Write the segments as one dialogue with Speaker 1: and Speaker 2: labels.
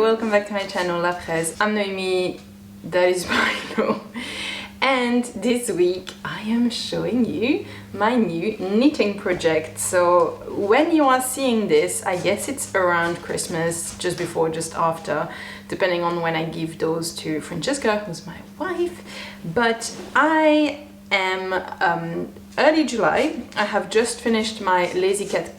Speaker 1: welcome back to my channel La Fraise. I'm Noémie, that is Milo, and this week I am showing you my new knitting project. So when you are seeing this, I guess it's around Christmas, just before, just after, depending on when I give those to Francesca, who's my wife. But I am early July. I have just finished my Lazy Cat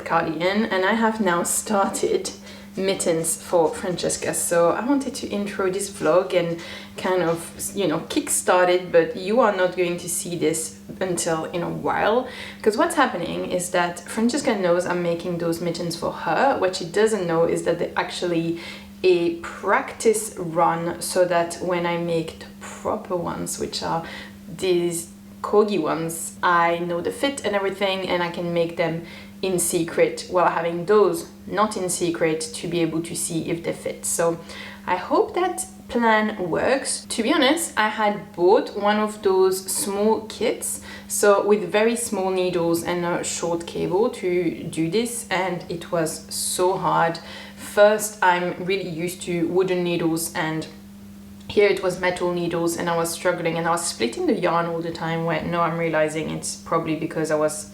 Speaker 1: cardigan, and I have now started mittens for Francesca. So I wanted to intro this vlog and kind of, you know, kickstart it, but you are not going to see this until in a while, because what's happening is that Francesca knows I'm making those mittens for her. What she doesn't know is that they're actually a practice run, so that when I make the proper ones, which are these corgi ones, I know the fit and everything, and I can make them in secret, while having those not in secret to be able to see if they fit. So I hope that plan works. To be honest, I had bought one of those small kits, so with very small needles and a short cable to do this, and it was so hard. First, I'm really used to wooden needles, and here it was metal needles, and I was struggling, and I was splitting the yarn all the time. Where now I'm realizing it's probably because I was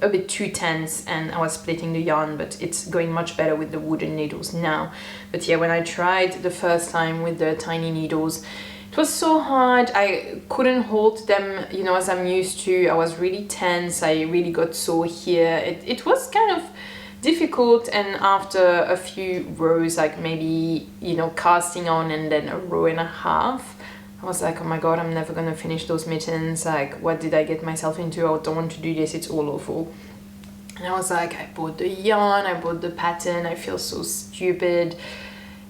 Speaker 1: a bit too tense and I was splitting the yarn, but it's going much better with the wooden needles now. But yeah, when I tried the first time with the tiny needles, it was so hard. I couldn't hold them, you know, as I'm used to. I was really tense. I really got sore here. It was kind of difficult, and after a few rows, like maybe, you know, casting on and then a row and a half, I was like, oh my god, I'm never gonna finish those mittens. Like, what did I get myself into? I don't want to do this, it's all awful. And I was like, I bought the yarn, I bought the pattern, I feel so stupid.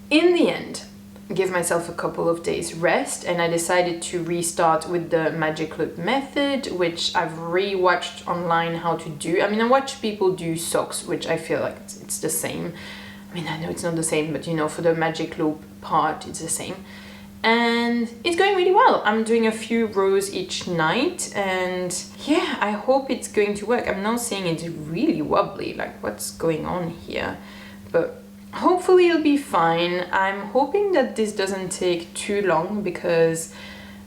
Speaker 1: In the end, I gave myself a couple of days rest, and I decided to restart with the magic loop method, which I've re-watched online how to do. I mean, I watch people do socks, which I feel like it's the same. I mean, I know it's not the same, but you know, for the magic loop part, it's the same. And it's going really well. I'm doing a few rows each night, and yeah, I hope it's going to work. I'm now seeing it's really wobbly, like what's going on here? But hopefully it'll be fine. I'm hoping that this doesn't take too long, because,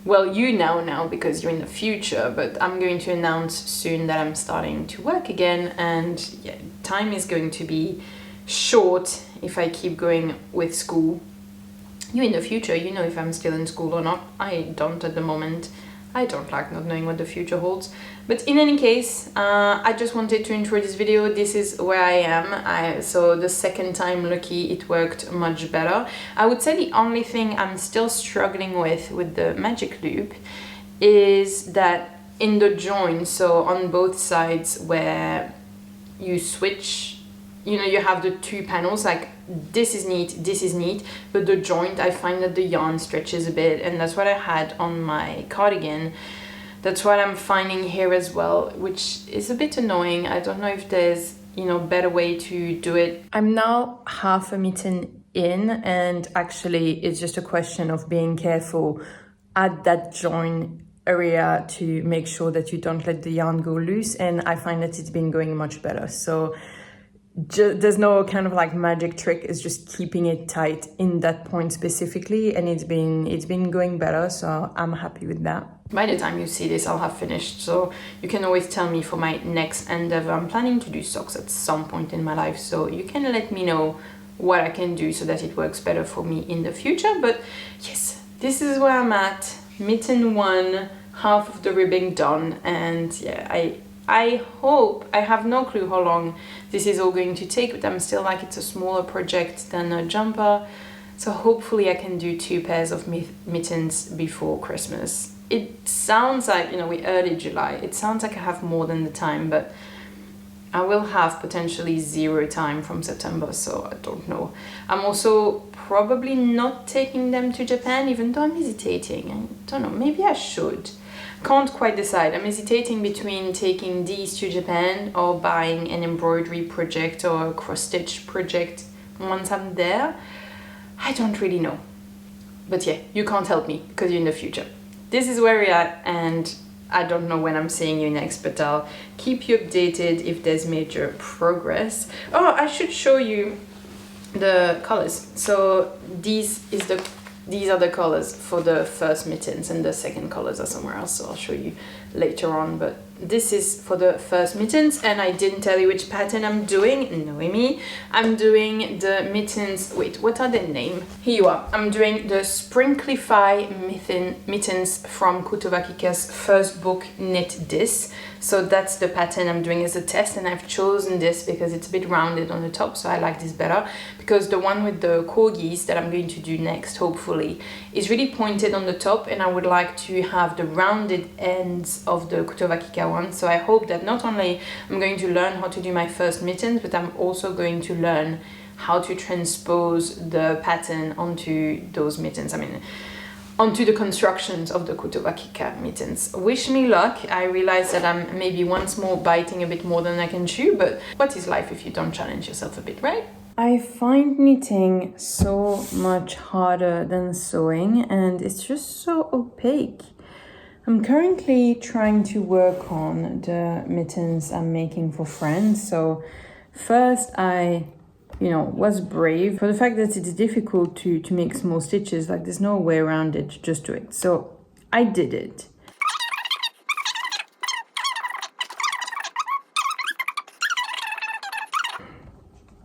Speaker 1: well, you now because you're in the future, but I'm going to announce soon that I'm starting to work again, and yeah, time is going to be short if I keep going with school. You in the future, you know if I'm still in school or not. I don't at the moment. I don't like not knowing what the future holds. But in any case, I just wanted to intro this video. This is where I am. So the second time lucky, it worked much better. I would say the only thing I'm still struggling with the magic loop is that in the join, so on both sides where you switch, you know, you have the two panels, like this is neat, but the joint, I find that the yarn stretches a bit, and that's what I had on my cardigan. That's what I'm finding here as well, which is a bit annoying. I don't know if there's, you know, better way to do it. I'm now half a mitten in, and actually it's just a question of being careful at that join area to make sure that you don't let the yarn go loose, and I find that it's been going much better. So there's no kind of like magic trick, it's just keeping it tight in that point specifically, and it's been going better, so I'm happy with that. By the time you see this, I'll have finished, so you can always tell me for my next endeavor. I'm planning to do socks at some point in my life, so you can let me know what I can do so that it works better for me in the future. But yes, this is where I'm at. Mitten 1, half of the ribbing done, and yeah, I hope, I have no clue how long this is all going to take, but I'm still like, it's a smaller project than a jumper, so hopefully I can do 2 pairs of mittens before Christmas. It sounds like, you know, we're early July, it sounds like I have more than the time, but I will have potentially 0 time from September, so I don't know. I'm also probably not taking them to Japan, even though I'm hesitating. I don't know, maybe I should. Can't quite decide. I'm hesitating between taking these to Japan or buying an embroidery project or a cross-stitch project once I'm there. I don't really know. But yeah, you can't help me because you're in the future. This is where we're at, and I don't know when I'm seeing you next, but I'll keep you updated if there's major progress. Oh, I should show you the colors. So these are the colors for the first mittens, and the second colors are somewhere else, so I'll show you later on. But this is for the first mittens, and I didn't tell you which pattern I'm doing. Noemi, I'm doing the mittens. Wait, what are their name? Here you are. I'm doing the Sprinklify mittens from Kutovakika's first book, Knit This. So that's the pattern I'm doing as a test, and I've chosen this because it's a bit rounded on the top, so I like this better, because the one with the corgis that I'm going to do next, hopefully, is really pointed on the top, and I would like to have the rounded ends of the Kutovakika one. So I hope that not only I'm going to learn how to do my first mittens, but I'm also going to learn how to transpose the pattern onto those mittens. I mean, onto the constructions of the Kutovakika mittens. Wish me luck. I realize that I'm maybe once more biting a bit more than I can chew, but what is life if you don't challenge yourself a bit, right? I find knitting so much harder than sewing, and it's just so opaque. I'm currently trying to work on the mittens I'm making for friends. So first I was brave for the fact that it's difficult to make small stitches. Like, there's no way around it, just do it. So I did it.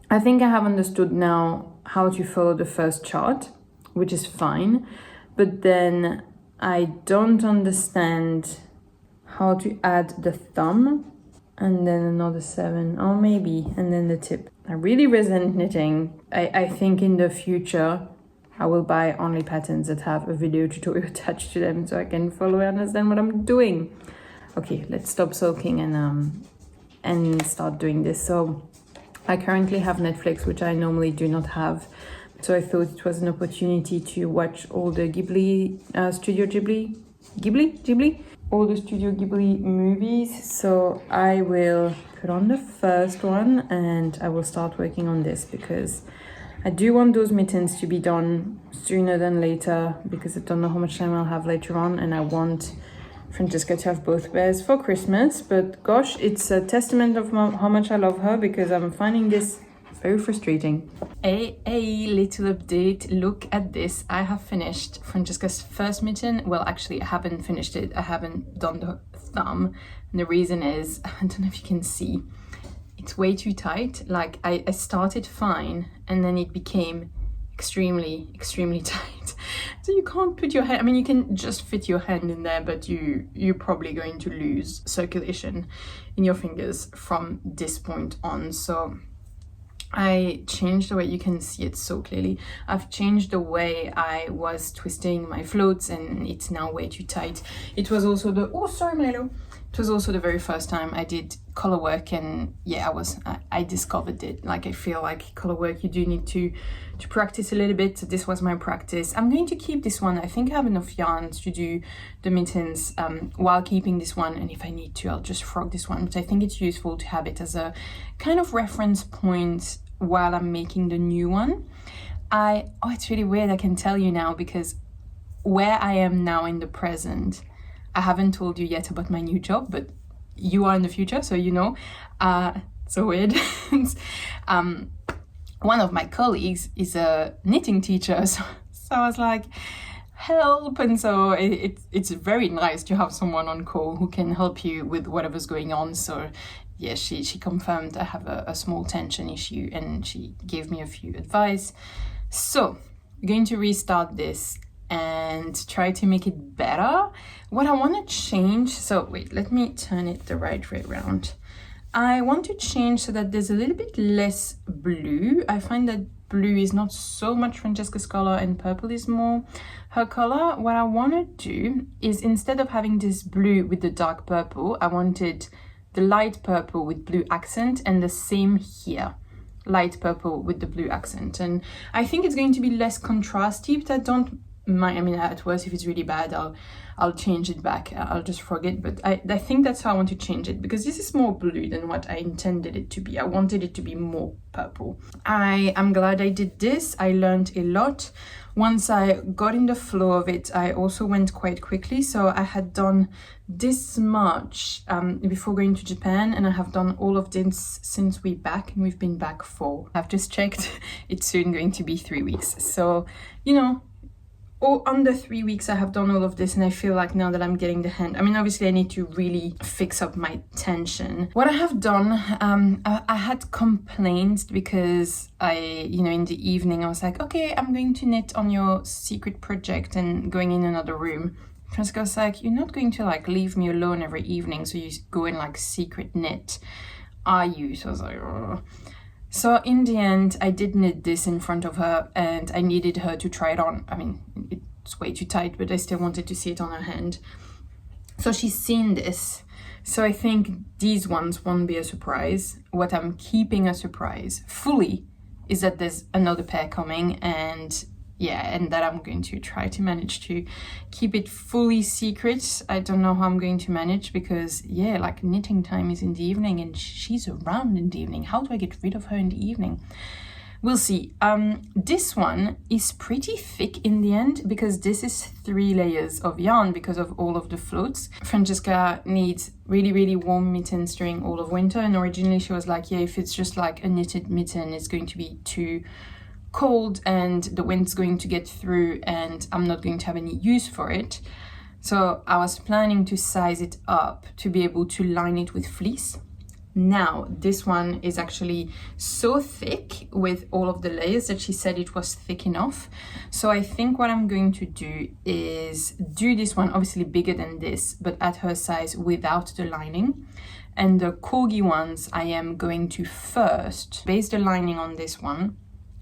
Speaker 1: I think I have understood now how to follow the first chart, which is fine, but then I don't understand how to add the thumb and then another 7, or maybe, and then the tip. I really resent knitting. I think in the future I will buy only patterns that have a video tutorial attached to them, so I can follow and understand what I'm doing. Okay, let's stop sulking and start doing this. So I currently have Netflix, which I normally do not have. So I thought it was an opportunity to watch all the all the Studio Ghibli movies. So I will put on the first one and I will start working on this, because I do want those mittens to be done sooner than later, because I don't know how much time I'll have later on, and I want Francesca to have both bears for Christmas. But gosh, it's a testament of how much I love her, because I'm finding this very frustrating. A little update, look at this. I have finished Francesca's first mitten. Well, actually I haven't finished it. I haven't done the thumb. And the reason is, I don't know if you can see, it's way too tight. Like I started fine and then it became extremely tight. So you can't put your hand, I mean, you can just fit your hand in there, but you're probably going to lose circulation in your fingers from this point on. So I changed the way, you can see it so clearly. I've changed the way I was twisting my floats, and it's now way too tight. It was also it was also the very first time I did color work, and yeah, I discovered it. Like, I feel like color work, you do need to practice a little bit. So this was my practice. I'm going to keep this one. I think I have enough yarns to do the mittens while keeping this one, and if I need to, I'll just frog this one. But I think it's useful to have it as a kind of reference point while I'm making the new one. It's really weird, I can tell you now, because where I am now in the present, I haven't told you yet about my new job, but you are in the future, so you know. So weird. One of my colleagues is a knitting teacher, so I was like, help. And so it's very nice to have someone on call who can help you with whatever's going on. So yeah, she confirmed I have a small tension issue, and she gave me a few advice. So I'm going to restart this and try to make it better. What I want to change, so wait, let me turn it the right way around. I want to change so that there's a little bit less blue. I find that blue is not so much Francesca's color and purple is more her color. What I want to do is, instead of having this blue with the dark purple, I wanted the light purple with blue accent, and the same here, light purple with the blue accent. And I think it's going to be less contrasty, but I don't I mean, at worst, if it's really bad, I'll change it back. I'll just frog it. But I think that's how I want to change it, because this is more blue than what I intended it to be. I wanted it to be more purple. I am glad I did this. I learned a lot. Once I got in the flow of it, I also went quite quickly. So I had done this much before going to Japan, and I have done all of this since we're back, and we've been back for, I've just checked, it's soon going to be 3 weeks. So, you know, under 3 weeks I have done all of this, and I feel like now that I'm getting the hang. I mean, obviously I need to really fix up my tension. What I have done, I had complaints because in the evening I was like, okay, I'm going to knit on your secret project, and going in another room. Francesca was like, you're not going to like leave me alone every evening, so you go in like secret knit, are you? So I was like, oh. So in the end, I did knit this in front of her, and I needed her to try it on. I mean, it's way too tight, but I still wanted to see it on her hand. So she's seen this. So I think these ones won't be a surprise. What I'm keeping a surprise fully is that there's another pair coming, and that I'm going to try to manage to keep it fully secret. I don't know how I'm going to manage, because like knitting time is in the evening, and she's around in the evening. How do I get rid of her in the evening? We'll see. This one is pretty thick in the end, because this is 3 layers of yarn because of all of the floats. Francesca needs really, really warm mittens during all of winter, and originally she was like, if it's just like a knitted mitten, it's going to be too cold and the wind's going to get through and I'm not going to have any use for it. So I was planning to size it up to be able to line it with fleece. Now this one is actually so thick with all of the layers that she said it was thick enough. So I think what I'm going to do is do this one obviously bigger than this, but at her size without the lining. And the corgi ones, I am going to first base the lining on this one,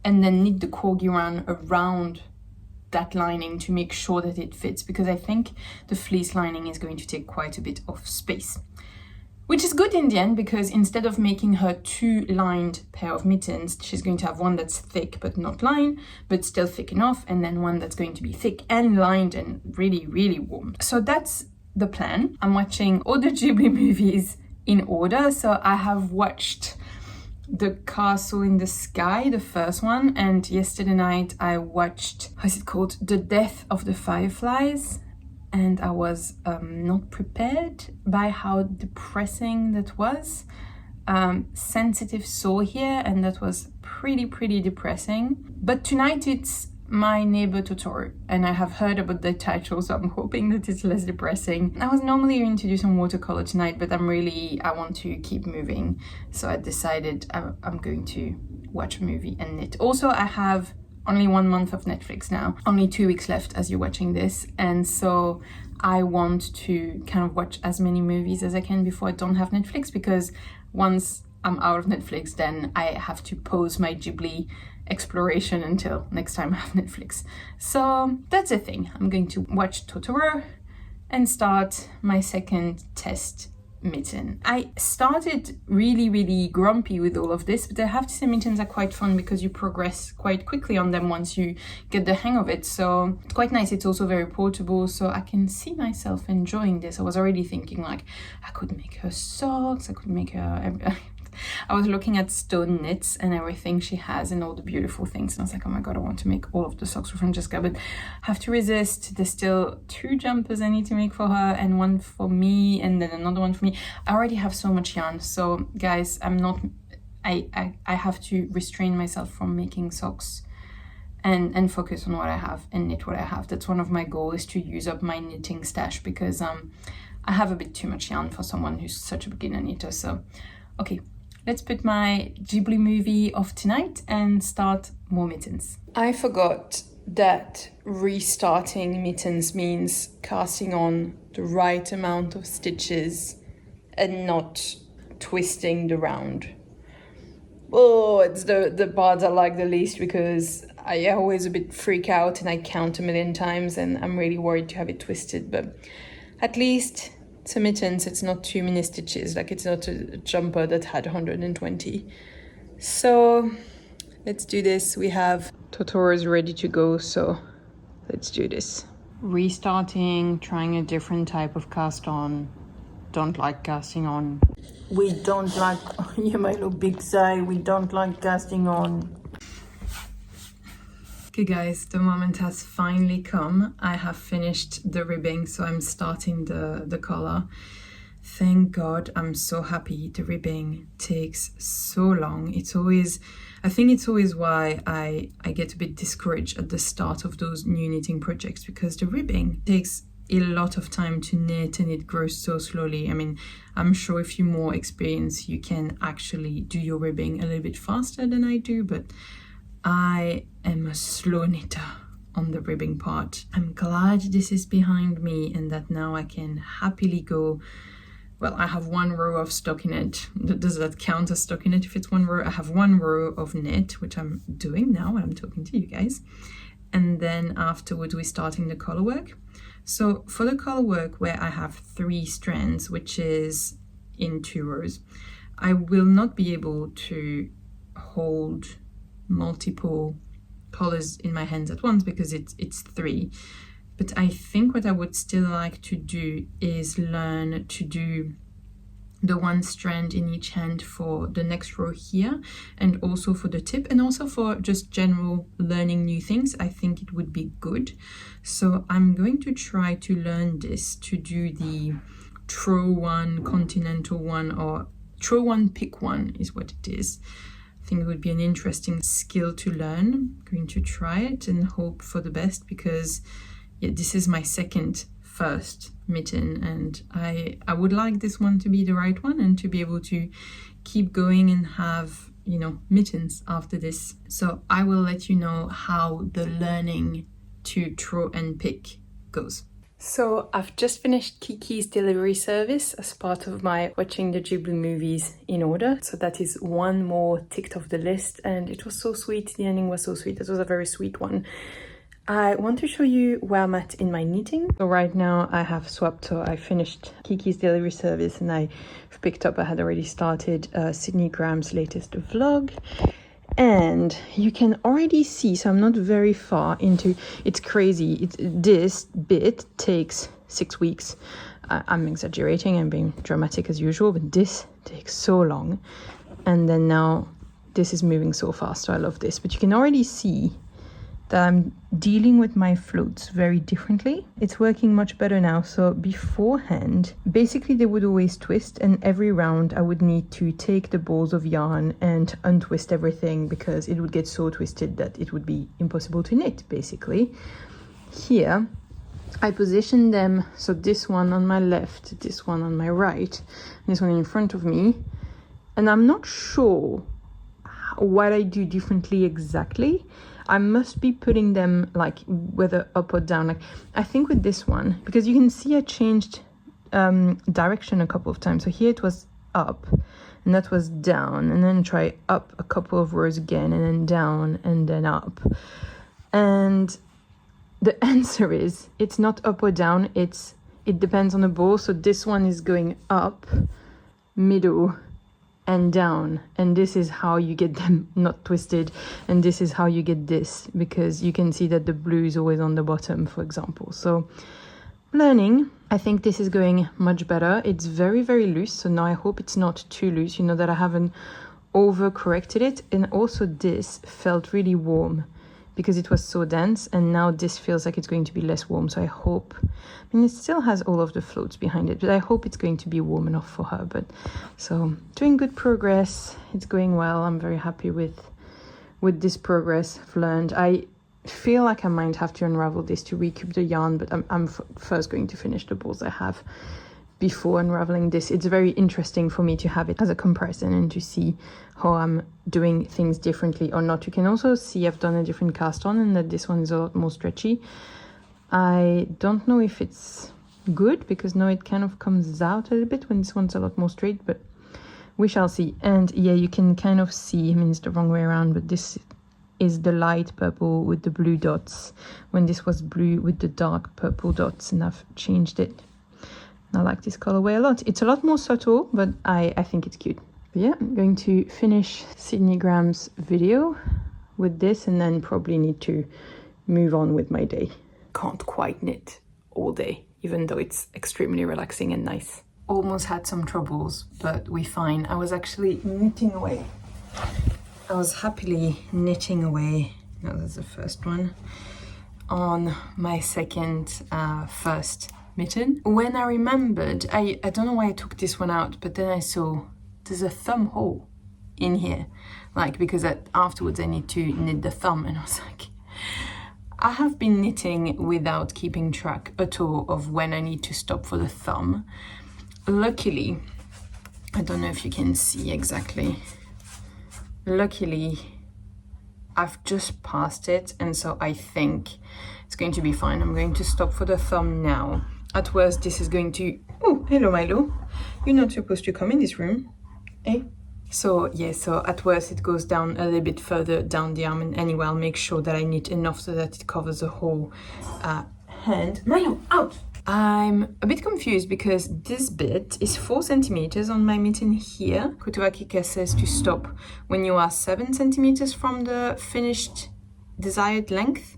Speaker 1: and then knit the corgi one around that lining to make sure that it fits, because I think the fleece lining is going to take quite a bit of space. Which is good in the end, because instead of making her 2 lined pair of mittens, she's going to have one that's thick but not lined, but still thick enough, and then one that's going to be thick and lined and really, really warm. So that's the plan. I'm watching all the Ghibli movies in order. So I have watched The Castle in the Sky, the first one, and yesterday night I watched, how's it called? The Death of the Fireflies, and I was not prepared by how depressing that was. Sensitive soul here, and that was pretty depressing. But tonight it's My Neighbor Totoro, and I have heard about the title, so I'm hoping that it's less depressing. I was normally going to do some watercolor tonight, but I want to keep moving, so I decided I'm going to watch a movie and knit. Also, I have only 1 month of Netflix now, only 2 weeks left as you're watching this, and so I want to kind of watch as many movies as I can before I don't have Netflix, because once I'm out of Netflix, then I have to pause my Ghibli exploration until next time I have Netflix. So that's the thing. I'm going to watch Totoro and start my second test mitten. I started really grumpy with all of this, but I have to say mittens are quite fun because you progress quite quickly on them once you get the hang of it. So it's quite nice. It's also very portable, so I can see myself enjoying this. I was already thinking like I could make her socks, I could make her I was looking at stone knits and everything she has and all the beautiful things, and I was like, oh my god, I want to make all of the socks for Francesca, but I have to resist. There's still 2 jumpers I need to make for her, and one for me, and then another one for me. I already have so much yarn, so guys, I have to restrain myself from making socks and focus on what I have and knit what I have. That's one of my goals, is to use up my knitting stash, because I have a bit too much yarn for someone who's such a beginner knitter. So okay, let's put my Ghibli movie off tonight and start more mittens. I forgot that restarting mittens means casting on the right amount of stitches and not twisting the round. Oh, it's the part I like the least, because I always a bit freak out and I count a million times and I'm really worried to have it twisted. But at least it's a mittens, it's not too many stitches, like it's not a jumper that had 120. So let's do this. We have Totoro's ready to go, so Let's do this. Restarting, trying a different type of cast on. Don't like casting on. We don't like, you might look big sigh, we don't like casting on. Okay guys, the moment has finally come. I have finished the ribbing, so I'm starting the collar. Thank God, I'm so happy. The ribbing takes so long. I think it's always why I get a bit discouraged at the start of those new knitting projects, because the ribbing takes a lot of time to knit and it grows so slowly. I mean, I'm sure if you're more experienced, you can actually do your ribbing a little bit faster than I do, but I am a slow knitter on the ribbing part. I'm glad this is behind me and that now I can happily go. Well, I have one row of stockinette. Does that count as stockinette if it's one row? I have one row of knit, which I'm doing now when I'm talking to you guys. And then afterwards we're starting the color work. So for the color work, where I have 3 strands, which is in 2 rows, I will not be able to hold multiple colors in my hands at once because it's 3. But I think what I would still like to do is learn to do the 1 strand in each hand for the next row here, and also for the tip, and also for just general learning new things. I think it would be good. So I'm going to try to learn this, to do the throw 1, continental 1, or throw 1, pick 1 is what it is. I think it would be an interesting skill to learn. I'm going to try it and hope for the best, because yeah, this is my first mitten, and I would like this one to be the right one and to be able to keep going and have, you know, mittens after this. So I will let you know how the learning to throw and pick goes. So I've just finished Kiki's delivery service as part of my watching the Ghibli movies in order. So that is one more ticked off the list, and it was so sweet. The ending was so sweet. It was a very sweet one. I want to show you where I'm at in my knitting. So right now I have swapped, so I finished Kiki's delivery service and I've picked up, I had already started Sydney Graham's latest vlog. And you can already see, so I'm not very far into, it's crazy. This bit takes 6 weeks. I'm exaggerating, I'm being dramatic as usual, but this takes so long. And then now this is moving so fast, so I love this. But you can already see that I'm dealing with my floats very differently. It's working much better now. So beforehand, basically they would always twist, and every round I would need to take the balls of yarn and untwist everything because it would get so twisted that it would be impossible to knit, basically. Here, I position them, so this one on my left, this one on my right, and this one in front of me. And I'm not sure what I do differently exactly. I must be putting them like whether up or down. Like I think with this one, because you can see I changed direction a couple of times. So here it was up and that was down, and then try up a couple of rows again, and then down and then up. And the answer is it's not up or down, it depends on the ball. So this one is going up, middle, and down, and this is how you get them not twisted, and this is how you get this, because you can see that the blue is always on the bottom, for example. So learning, I think this is going much better. It's very, very loose, so now I hope it's not too loose, you know, that I haven't over corrected it. And also this felt really warm because it was so dense, and now this feels like it's going to be less warm. So I hope, I mean, it still has all of the floats behind it, but I hope it's going to be warm enough for her. But so doing good progress, it's going well. I'm very happy with this progress I've learned. I feel like I might have to unravel this to recoup the yarn, but I'm first going to finish the balls I have before unraveling this. It's very interesting for me to have it as a comparison and to see how I'm doing things differently or not. You can also see I've done a different cast on, and that this one is a lot more stretchy. I don't know if it's good, because now it kind of comes out a little bit when this one's a lot more straight, but we shall see. And yeah, you can kind of see, I mean, it's the wrong way around, but this is the light purple with the blue dots, when this was blue with the dark purple dots, and I've changed it. I like this colorway a lot. It's a lot more subtle, but I think it's cute. But yeah, I'm going to finish Sydney Graham's video with this, and then probably need to move on with my day. can't quite knit all day, even though it's extremely relaxing and nice. Almost had some troubles, but we're fine. I was actually knitting away. I was happily knitting away. No, that's the first one. On my second first mitten. When I remembered, I don't know why I took this one out, but then I saw there's a thumb hole in here. Like, because afterwards I need to knit the thumb, and I was like, I have been knitting without keeping track at all of when I need to stop for the thumb. Luckily, I don't know if you can see exactly. Luckily, I've just passed it, and so I think it's going to be fine. I'm going to stop for the thumb now. At worst, this is going to... Oh, hello, Milo. You're not supposed to come in this room, eh? So, yeah, so at worst, it goes down a little bit further down the arm, and anyway, I'll make sure that I knit enough so that it covers the whole hand. Milo, out! I'm a bit confused because this bit is 4 centimeters on my mitten here. Couture Kika says to stop when you are 7 centimeters from the finished desired length.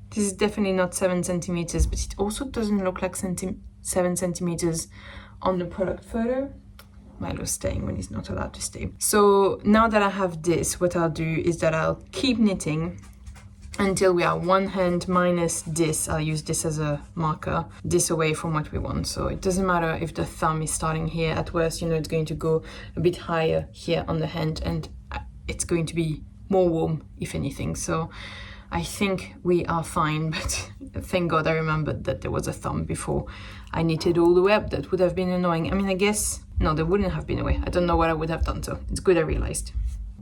Speaker 1: This is definitely not 7 centimeters, but it also doesn't look like 7 centimeters on the product photo. Milo's staying when he's not allowed to stay. So now that I have this, what I'll do is that I'll keep knitting until we are one hand minus this. I'll use this as a marker, this away from what we want. So it doesn't matter if the thumb is starting here. At worst, you know, it's going to go a bit higher here on the hand, and it's going to be more warm, if anything. So I think we are fine, but thank God I remembered that there was a thumb before I knitted all the way up. That would have been annoying. I mean, I guess, no, there wouldn't have been a way. I don't know what I would have done, so it's good I realized.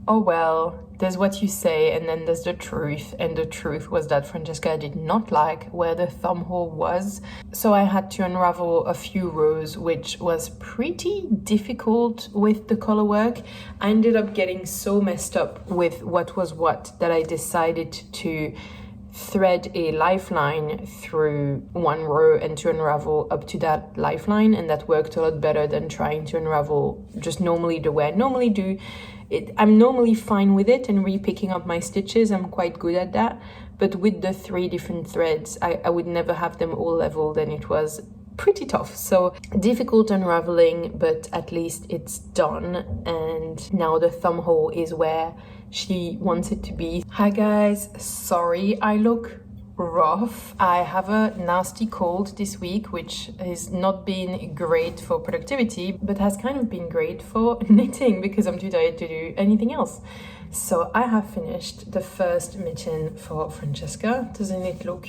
Speaker 1: Oh well, there's what you say and then there's the truth, and the truth was that Francesca did not like where the thumb hole was, so I had to unravel a few rows, which was pretty difficult with the color work. I ended up getting so messed up with what was what that I decided to thread a lifeline through one row and to unravel up to that lifeline, and that worked a lot better than trying to unravel just normally the way I normally do. I'm normally fine with it and re-picking up my stitches. I'm quite good at that, but with the 3 different threads, I would never have them all leveled, and it was pretty tough. So difficult unraveling, but at least it's done, and now the thumb hole is where she wants it to be. Hi guys, sorry I look rough. I have a nasty cold this week, which has not been great for productivity, but has kind of been great for knitting because I'm too tired to do anything else. So I have finished the first mitten for Francesca. Doesn't it look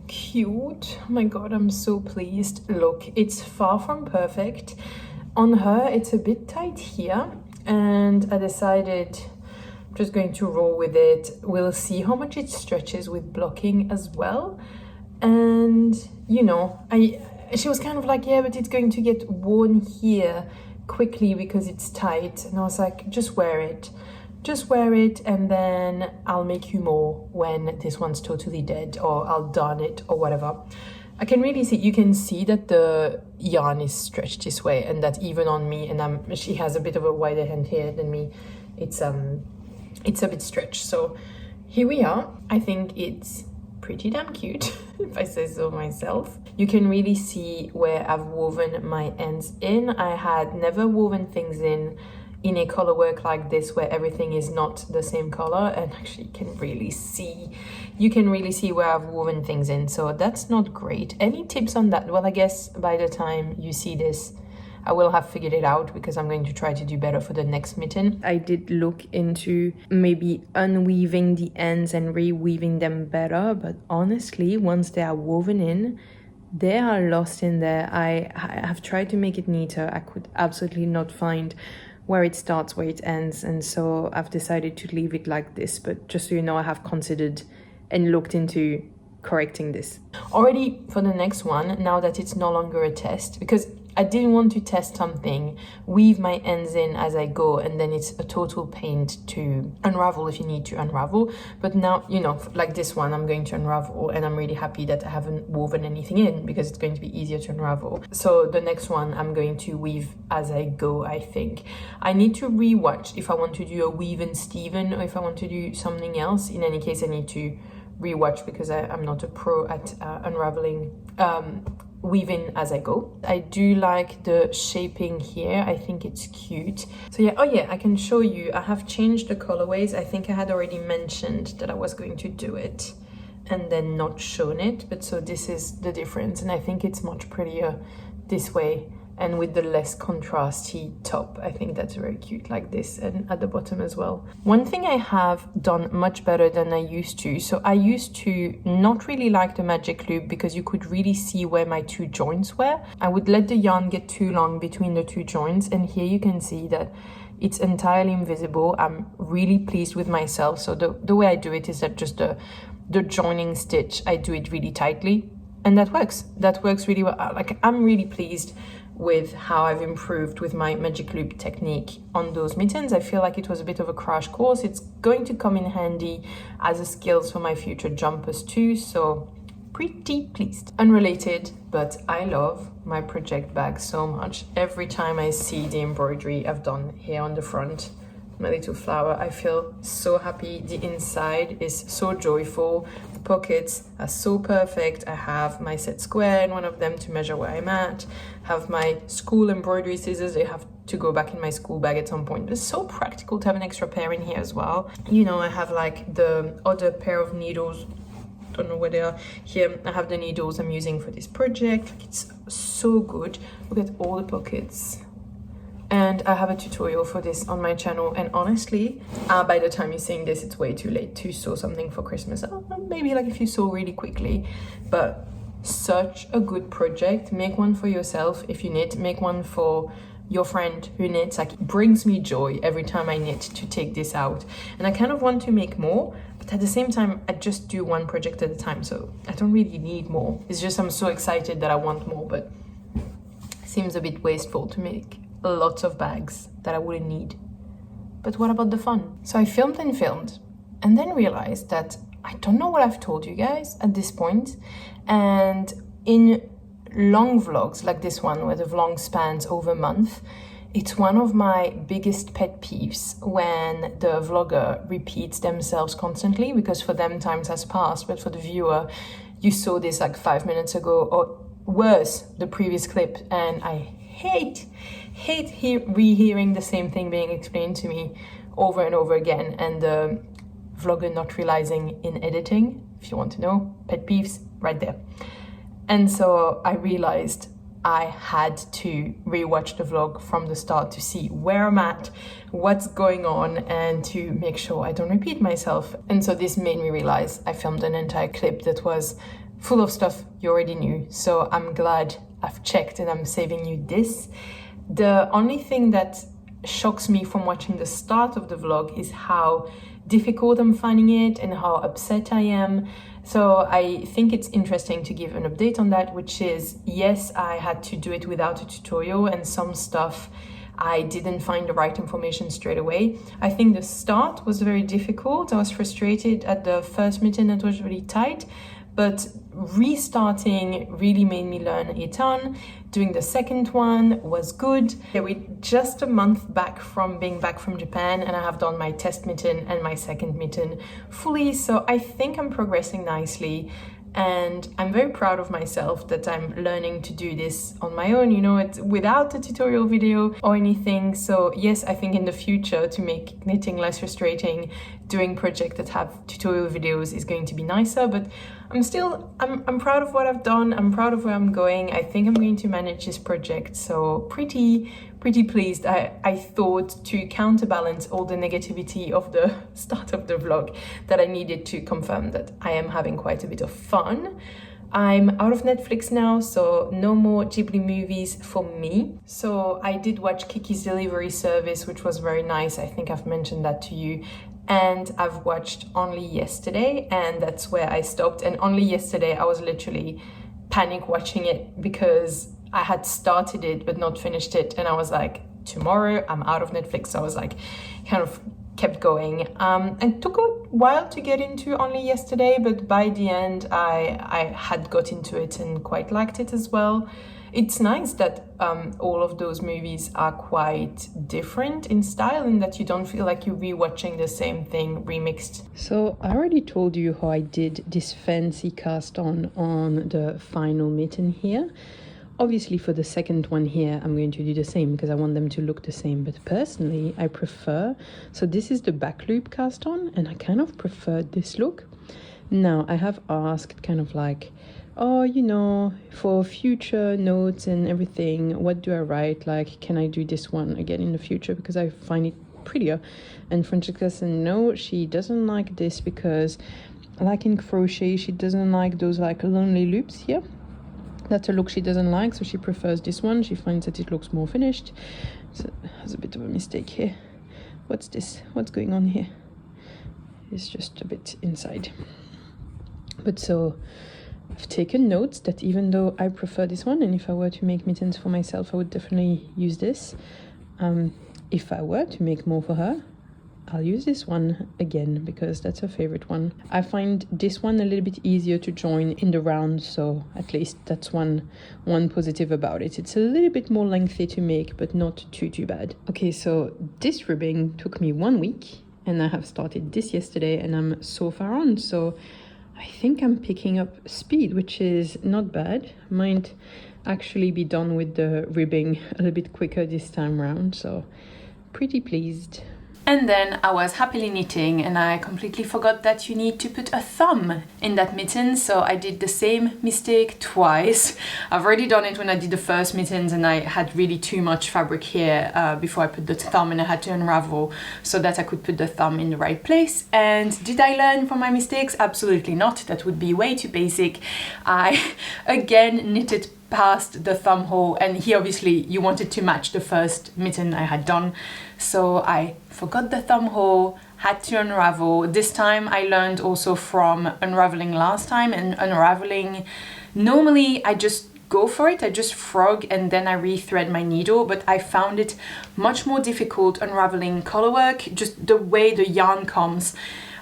Speaker 1: cute? Oh my god, I'm so pleased. Look, it's far from perfect. On her, it's a bit tight here, and I decided I'm just going to roll with it. We'll see how much it stretches with blocking as well. And you know, she was kind of like, yeah, but it's going to get worn here quickly because it's tight. And I was like, just wear it, and then I'll make you more when this one's totally dead, or I'll darn it or whatever. I can really see, you can see that the yarn is stretched this way, and that even on me, and she has a bit of a wider hand here than me, it's a bit stretched. So here we are. I think it's pretty damn cute, if I say so myself. You can really see where I've woven my ends in. I had never woven things in a color work like this where everything is not the same color, and actually you can really see where I've woven things in, so that's not great. Any tips on that? Well, I guess by the time you see this, I will have figured it out, because I'm going to try to do better for the next mitten. I did look into maybe unweaving the ends and reweaving them better, but honestly, once they are woven in, they are lost in there. I have tried to make it neater. I could absolutely not find where it starts, where it ends, and so I've decided to leave it like this. But just so you know, I have considered and looked into correcting this. Already for the next one, now that it's no longer a test, because I didn't want to test something, weave my ends in as I go, and then it's a total pain to unravel if you need to unravel. But now, you know, like this one, I'm going to unravel, and I'm really happy that I haven't woven anything in, because it's going to be easier to unravel. So the next one, I'm going to weave as I go, I think. I need to rewatch if I want to do a weave and Steven, or if I want to do something else. In any case, I need to rewatch because I'm not a pro at unraveling weaving as I go. I do like the shaping here. I think it's cute. So yeah, oh yeah, I can show you. I have changed the colorways. I think I had already mentioned that I was going to do it and then not shown it, but so this is the difference, and I think it's much prettier this way and with the less contrasty top. I think that's very cute like this, and at the bottom as well. One thing I have done much better than I used to, so I used to not really like the magic loop because you could really see where my two joints were. I would let the yarn get too long between the two joints, and here you can see that it's entirely invisible. I'm really pleased with myself. So the way I do it is that just the joining stitch, I do it really tightly, and that works really well. Like, I'm really pleased with how I've improved with my magic loop technique on those mittens. I feel like it was a bit of a crash course. It's going to come in handy as a skills for my future jumpers too, so pretty pleased. Unrelated, but I love my project bag so much. Every time I see the embroidery I've done here on the front, my little flower, I feel so happy. The inside is so joyful. The pockets are so perfect. I have my set square in one of them to measure where I'm at. Have my school embroidery scissors. They have to go back in my school bag at some point. But it's so practical to have an extra pair in here as well. You know, I have like the other pair of needles. Don't know where they are. Here I have the needles I'm using for this project. It's so good. Look at all the pockets. And I have a tutorial for this on my channel, and honestly, by the time you're seeing this, it's way too late to sew something for Christmas. Maybe like if you sew really quickly, but such a good project. Make one for yourself if you knit, make one for your friend who knits. Like, it brings me joy every time I knit to take this out, and I kind of want to make more, but at the same time I just do one project at a time, so I don't really need more. It's just I'm so excited that I want more, but it seems a bit wasteful to make lots of bags that I wouldn't need. But what about the fun? So I filmed and then realized that I don't know what I've told you guys at this point, and in long vlogs like this one where the vlog spans over a month, it's one of my biggest pet peeves when the vlogger repeats themselves constantly, because for them times has passed, but for the viewer, you saw this like 5 minutes ago or worse, the previous clip, and I hate rehearing the same thing being explained to me over and over again, and the vlogger not realizing in editing. If you want to know, pet peeves right there. And so I realized I had to rewatch the vlog from the start to see where I'm at, what's going on, and to make sure I don't repeat myself. And so this made me realize I filmed an entire clip that was full of stuff you already knew. So I'm glad I've checked and I'm saving you this. The only thing that shocks me from watching the start of the vlog is how difficult I'm finding it and how upset I am. So I think it's interesting to give an update on that, which is, yes, I had to do it without a tutorial, and some stuff I didn't find the right information straight away. I think the start was very difficult. I was frustrated at the first mitten that was really tight, but restarting really made me learn a ton. Doing the second one was good. Yeah, we're just a month back from being back from Japan, and I have done my test mitten and my second mitten fully, so I think I'm progressing nicely. And I'm very proud of myself that I'm learning to do this on my own, you know, it's without a tutorial video or anything. So yes, I think in the future, to make knitting less frustrating, doing projects that have tutorial videos is going to be nicer, but I'm proud of what I've done. I'm proud of where I'm going. I think I'm going to manage this project, so pretty pleased. I thought, to counterbalance all the negativity of the start of the vlog, that I needed to confirm that I am having quite a bit of fun. I'm out of Netflix now, so no more Ghibli movies for me. So I did watch Kiki's Delivery Service, which was very nice. I think I've mentioned that to you. And I've watched Only Yesterday, and that's where I stopped. And Only Yesterday, I was literally panic watching it because I had started it but not finished it, and I was like, tomorrow I'm out of Netflix. So I was like, kind of kept going. And took a while to get into Only Yesterday, but by the end I had got into it and quite liked it as well. It's nice that all of those movies are quite different in style and that you don't feel like you're rewatching the same thing remixed. So I already told you how I did this fancy cast on the final mitten here. Obviously for the second one here, I'm going to do the same because I want them to look the same. But personally, I prefer, so this is the back loop cast on and I kind of prefer this look. Now I have asked kind of like, oh, you know, for future notes and everything, what do I write? Like, can I do this one again in the future? Because I find it prettier. And Francesca said no, she doesn't like this because like in crochet, she doesn't like those like lonely loops here. That's a look she doesn't like, so she prefers this one. She finds that it looks more finished. So there's a bit of a mistake here. What's this? What's going on here? It's just a bit inside. But so I've taken notes that even though I prefer this one, and if I were to make mittens for myself, I would definitely use this. If I were to make more for her, I'll use this one again because that's her favorite one. I find this one a little bit easier to join in the round, so at least that's one positive about it. It's a little bit more lengthy to make, but not too bad. Okay, so this ribbing took me 1 week, and I have started this yesterday, and I'm so far on, so I think I'm picking up speed, which is not bad. Might actually be done with the ribbing a little bit quicker this time round, so pretty pleased. And then I was happily knitting and I completely forgot that you need to put a thumb in that mitten, so I did the same mistake twice. I've already done it when I did the first mittens and I had really too much fabric here before I put the thumb, and I had to unravel so that I could put the thumb in the right place. And did I learn from my mistakes? Absolutely not. That would be way too basic. I again knitted past the thumb hole, and here obviously you wanted to match the first mitten I had done, so I forgot the thumb hole, had to unravel. This time I learned also from unraveling last time, and unraveling, normally I just go for it, I just frog and then I rethread my needle, but I found it much more difficult unraveling color work, just the way the yarn comes.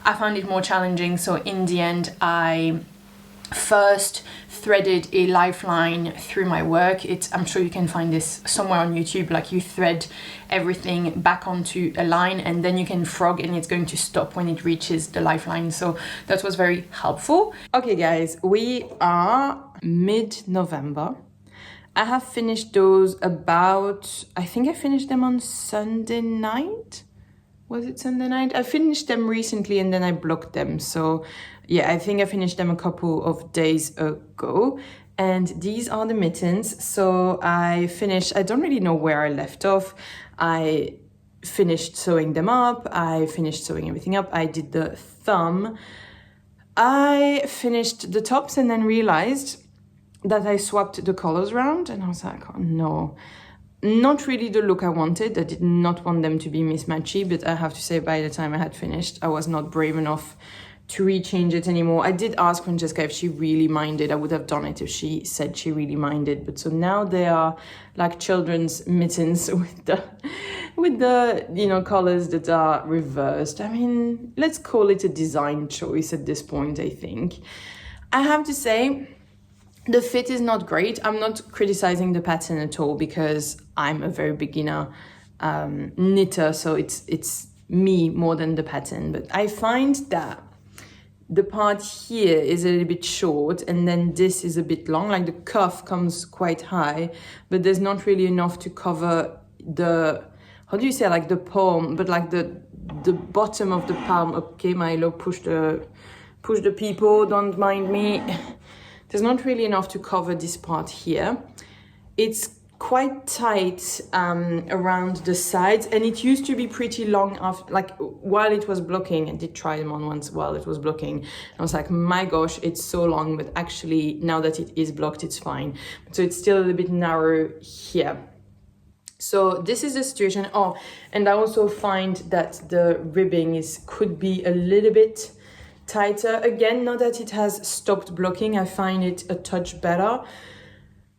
Speaker 1: I found it more challenging, so in the end I first threaded a lifeline through my work. I'm sure you can find this somewhere on YouTube, like you thread everything back onto a line and then you can frog and it's going to stop when it reaches the lifeline, so that was very helpful. Okay guys, we are mid-November. I have finished those about, I think I finished them on Sunday night. Was it Sunday night? I finished them recently and then I blocked them, so yeah, I think I finished them a couple of days ago. And these are the mittens. So I don't really know where I left off. I finished sewing them up. I finished sewing everything up. I did the thumb. I finished the tops and then realized that I swapped the colors around. And I was like, oh no. Not really the look I wanted. I did not want them to be mismatchy, but I have to say by the time I had finished, I was not brave enough to rechange it anymore. I did ask Francesca if she really minded. I would have done it if she said she really minded. But so now they are like children's mittens with the you know, colors that are reversed. I mean, let's call it a design choice at this point, I think. I have to say, the fit is not great. I'm not criticizing the pattern at all because I'm a very beginner knitter, so it's me more than the pattern. But I find that the part here is a little bit short and then this is a bit long, like the cuff comes quite high, but there's not really enough to cover the, how do you say, like the palm, but like the bottom of the palm. Okay, Milo, push the people, don't mind me. There's not really enough to cover this part here. It's quite tight around the sides, and it used to be pretty long after, like while it was blocking. I did try them on once while it was blocking. I was like, my gosh, it's so long, but actually now that it is blocked, it's fine. So it's still a little bit narrow here. So this is the situation. Oh, and I also find that the ribbing could be a little bit tighter. Again, not that it has stopped blocking, I find it a touch better,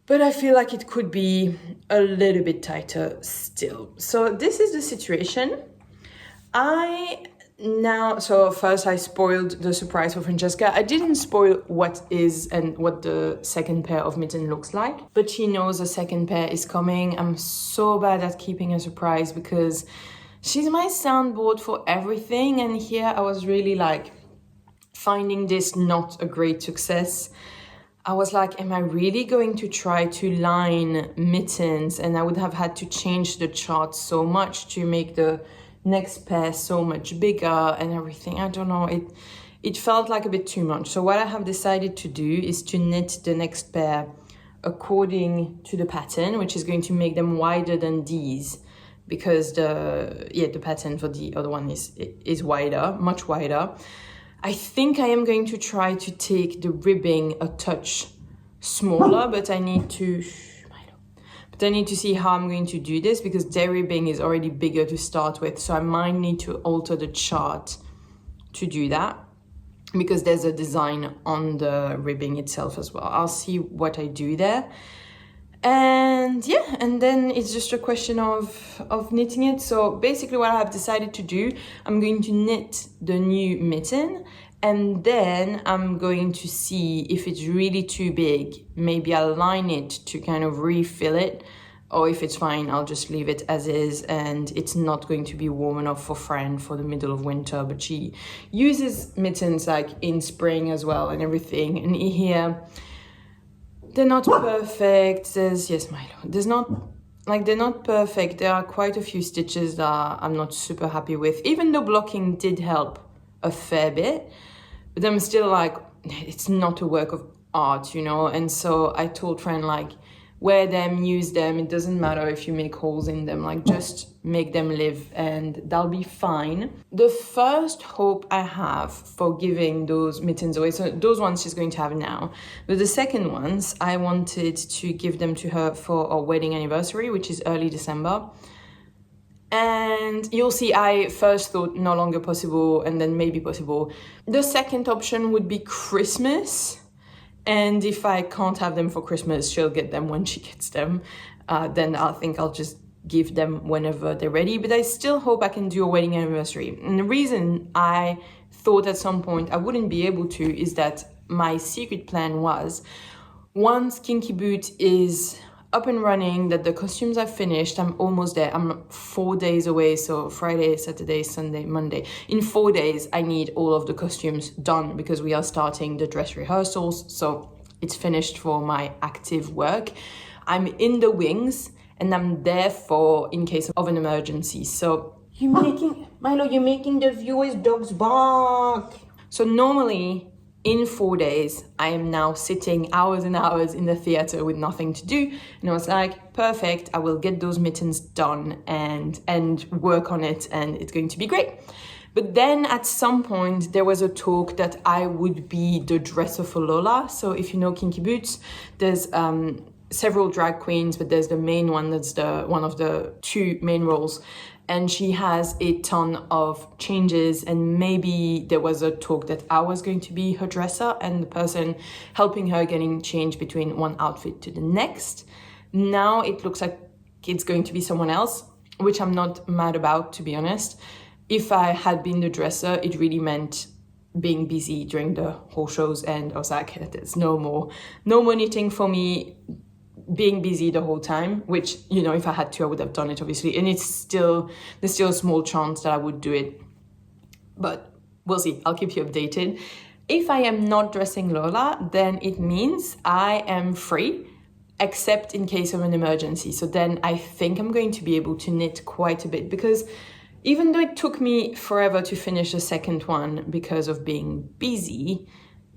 Speaker 1: but I feel like it could be a little bit tighter still. So this is the situation. I Now, so first I spoiled the surprise for Francesca. I didn't spoil what is and what the second pair of mitten looks like, but she knows the second pair is coming. I'm so bad at keeping a surprise because she's my soundboard for everything, and here I was really like finding this not a great success. I was like, am I really going to try to line mittens? And I would have had to change the chart so much to make the next pair so much bigger and everything. I don't know, it felt like a bit too much. So what I have decided to do is to knit the next pair according to the pattern, which is going to make them wider than these, because the pattern for the other one is wider, much wider. I think I am going to try to take the ribbing a touch smaller, but I need to see how I'm going to do this, because their ribbing is already bigger to start with. So I might need to alter the chart to do that, because there's a design on the ribbing itself as well. I'll see what I do there. And yeah, and then it's just a question of knitting it. So basically what I have decided to do, I'm going to knit the new mitten, and then I'm going to see if it's really too big. Maybe I'll line it to kind of refill it, or if it's fine, I'll just leave it as is, and it's not going to be warm enough for Fran for the middle of winter. But she uses mittens like in spring as well and everything. And here, they're not perfect. Yes, Milo. They're not perfect. There are quite a few stitches that I'm not super happy with. Even though blocking did help a fair bit, but I'm still like, it's not a work of art, you know? And so I told Fran, like, wear them, use them. It doesn't matter if you make holes in them, like just make them live and they'll be fine. The first hope I have for giving those mittens away, so those ones she's going to have now, but the second ones, I wanted to give them to her for our wedding anniversary, which is early December. And you'll see, I first thought no longer possible and then maybe possible. The second option would be Christmas. And if I can't have them for Christmas, she'll get them when she gets them. Then I think I'll just give them whenever they're ready. But I still hope I can do a wedding anniversary. And the reason I thought at some point I wouldn't be able to is that my secret plan was, once Kinky Boot is up and running, that the costumes are finished, I'm almost there. I'm 4 days away, so Friday, Saturday, Sunday, Monday. In 4 days, I need all of the costumes done because we are starting the dress rehearsals, so it's finished for my active work. I'm in the wings and I'm there for in case of an emergency. So you're making the viewers' dogs bark. So normally, in 4 days, I am now sitting hours and hours in the theater with nothing to do. And I was like, perfect, I will get those mittens done and work on it, and it's going to be great. But then at some point, there was a talk that I would be the dresser for Lola. So if you know Kinky Boots, there's several drag queens, but there's the main one that's one of the two main roles. And she has a ton of changes, and maybe there was a talk that I was going to be her dresser and the person helping her getting changed between one outfit to the next. Now it looks like it's going to be someone else, which I'm not mad about, to be honest. If I had been the dresser, it really meant being busy during the whole shows, and I was like, there's no more knitting for me. Being busy the whole time, which, you know, if I had to, I would have done it, obviously. And there's still a small chance that I would do it. But we'll see. I'll keep you updated. If I am not dressing Lola, then it means I am free, except in case of an emergency. So then I think I'm going to be able to knit quite a bit, because even though it took me forever to finish the second one because of being busy,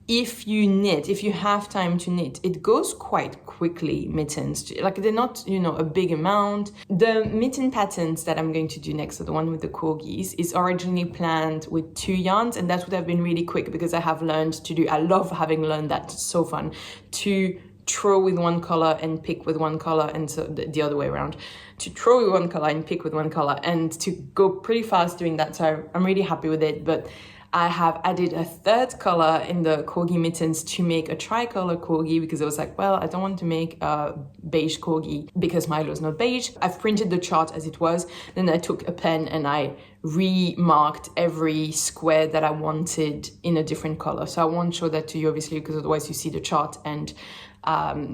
Speaker 1: if you have time to knit, it goes quite quickly, mittens. Like, they're not, you know, a big amount. The mitten patterns that I'm going to do next, so the one with the corgis, is originally planned with 2 yarns, and that would have been really quick because I have learned to do, I love having learned that, it's so fun, to throw with one color and pick with one color, and so the other way around, to throw with one color and pick with one color, and to go pretty fast doing that. So I'm really happy with it, but I have added a third color in the corgi mittens to make a tricolor corgi because I was like, well, I don't want to make a beige corgi because Milo's not beige. I've printed the chart as it was. Then I took a pen and I remarked every square that I wanted in a different color. So I won't show that to you, obviously, because otherwise you see the chart and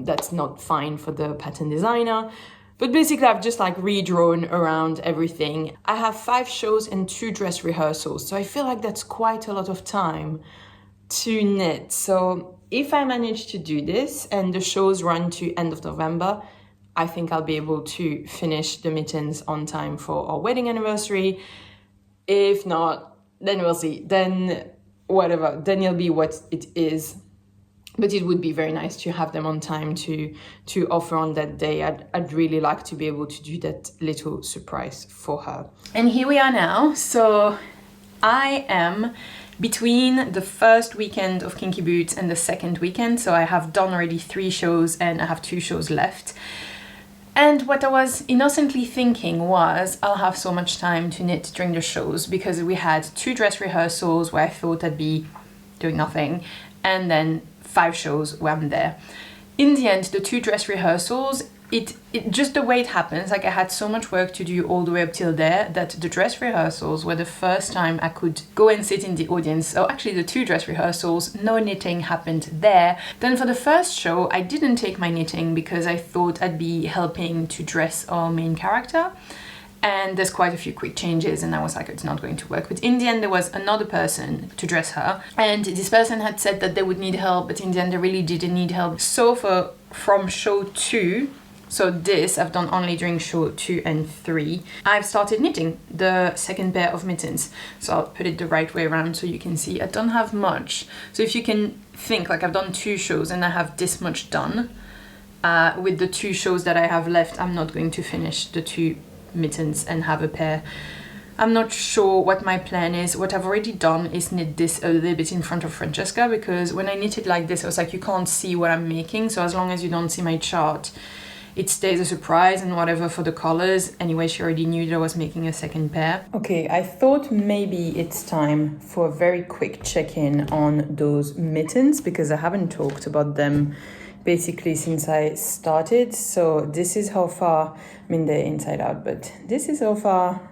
Speaker 1: that's not fine for the pattern designer. But basically, I've just like redrawn around everything. I have 5 shows and 2 dress rehearsals. So I feel like that's quite a lot of time to knit. So if I manage to do this and the shows run to end of November, I think I'll be able to finish the mittens on time for our wedding anniversary. If not, then we'll see. Then whatever, then it'll be what it is. But it would be very nice to have them on time to offer on that day. I'd really like to be able to do that little surprise for her. And here we are now. So I am between the first weekend of Kinky Boots and the second weekend. So I have done already 3 shows and I have 2 shows left. And what I was innocently thinking was I'll have so much time to knit during the shows because we had 2 dress rehearsals where I thought I'd be doing nothing, and then 5 shows where I'm there. In the end, the 2 dress rehearsals, it just the way it happens, like I had so much work to do all the way up till there that the dress rehearsals were the first time I could go and sit in the audience. So actually the 2 dress rehearsals, no knitting happened there. Then for the first show, I didn't take my knitting because I thought I'd be helping to dress our main character. And there's quite a few quick changes and I was like, it's not going to work. But in the end, there was another person to dress her. And this person had said that they would need help, but in the end, they really didn't need help. So from show 2, so this I've done only during show 2 and 3, I've started knitting the second pair of mittens. So I'll put it the right way around so you can see I don't have much. So if you can think, like I've done 2 shows and I have this much done. With the 2 shows that I have left, I'm not going to finish the 2 mittens and have a pair. I'm not sure what my plan is. What I've already done is knit this a little bit in front of Francesca because when I knit it like this, I was like, you can't see what I'm making. So as long as you don't see my chart, it stays a surprise and whatever for the colors. Anyway, she already knew that I was making a second pair. Okay, I thought maybe it's time for a very quick check-in on those mittens because I haven't talked about them basically since I started. So this is how far, I mean they're inside out, but this is how far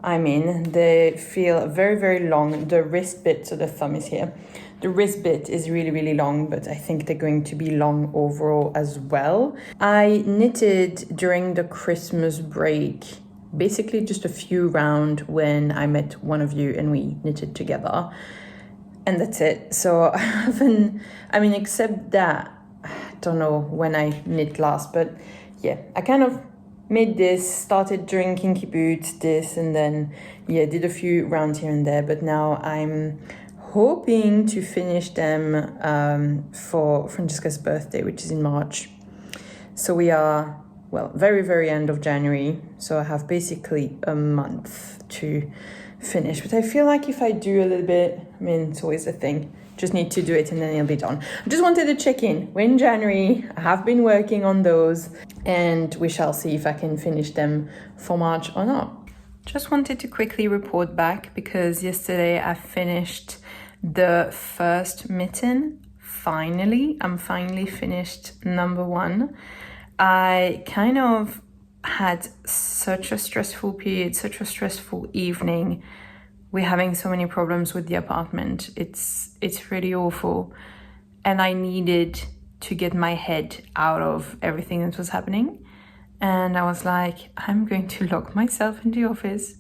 Speaker 1: I'm in. They feel very, very long. The wrist bit, so the thumb is here. The wrist bit is really, really long, but I think they're going to be long overall as well. I knitted during the Christmas break, basically just a few rounds when I met one of you and we knitted together. And that's it. So I haven't, I mean, except that, don't know when I knit last, but yeah, I kind of made this, started during Kinky Boots, this, and then yeah, did a few rounds here and there, but now I'm hoping to finish them for Francesca's birthday, which is in March. So we are, well, very, very end of January, so I have basically a month to finish, but I feel like if I do a little bit, I mean, it's always a thing, just need to do it and then it'll be done. I just wanted to check in. We're in January. I have been working on those and we shall see if I can finish them for March or not. Just wanted to quickly report back because yesterday I finished the first mitten. Finally, I'm finally finished number 1. I kind of had such a stressful period, such a stressful evening. We're having so many problems with the apartment. It's really awful. And I needed to get my head out of everything that was happening. And I was like, I'm going to lock myself in the office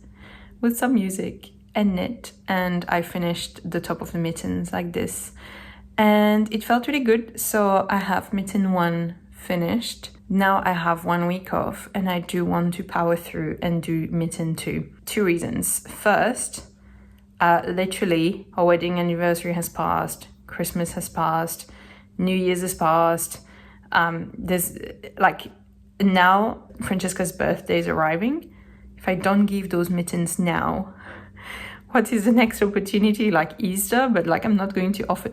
Speaker 1: with some music and knit. And I finished the top of the mittens like this. And it felt really good. So I have mitten 1 finished. Now I have 1 week off and I do want to power through and do mitten 2. 2 reasons. First, literally our wedding anniversary has passed, Christmas has passed, New Year's has passed. There's like now Francesca's birthday is arriving. If I don't give those mittens now, what is the next opportunity? Like Easter, but like I'm not going to offer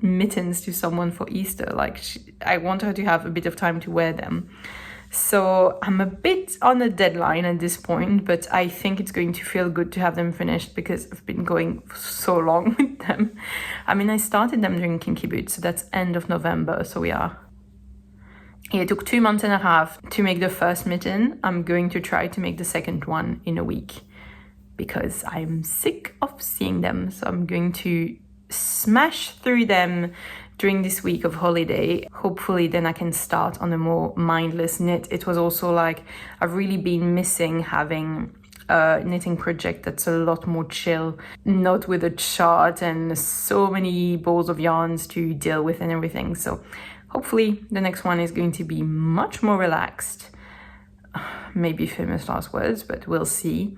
Speaker 1: mittens to someone for Easter. Like I want her to have a bit of time to wear them. So I'm a bit on a deadline at this point, but I think it's going to feel good to have them finished because I've been going so long with them. I mean, I started them during Kinky Boots, so that's end of November. So it took 2 months and a half to make the first mitten. I'm going to try to make the second one in a week because I'm sick of seeing them. So I'm going to smash through them during this week of holiday. Hopefully then I can start on a more mindless knit. It was also like I've really been missing having a knitting project that's a lot more chill, not with a chart and so many balls of yarns to deal with and everything. So hopefully the next one is going to be much more relaxed. Maybe famous last words, but we'll see.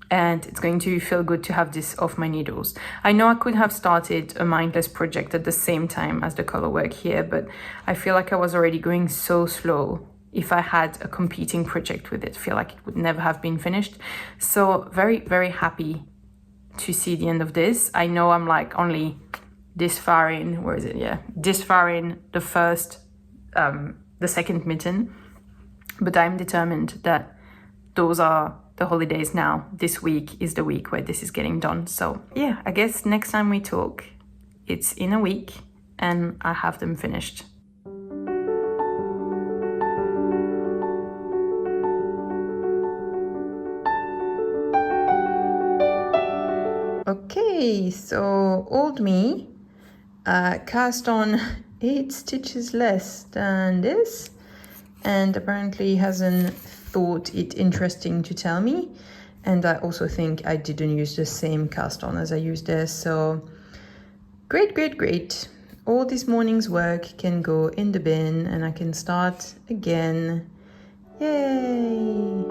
Speaker 1: And it's going to feel good to have this off my needles. I know I could have started a mindless project at the same time as the color work here, but I feel like I was already going so slow. If I had a competing project with it, I feel like it would never have been finished. So very, very happy to see the end of this. I know I'm like only this far in, where is it? Yeah, this far in the second mitten, but I'm determined that those are the holidays now. This week is the week where this is getting done. So yeah, I guess next time we talk, it's in a week and I have them finished. Okay, so old me cast on 8 stitches less than this, and apparently hasn't thought it interesting to tell me. And I also think I didn't use the same cast on as I used there. So great. All this morning's work can go in the bin and I can start again. Yay!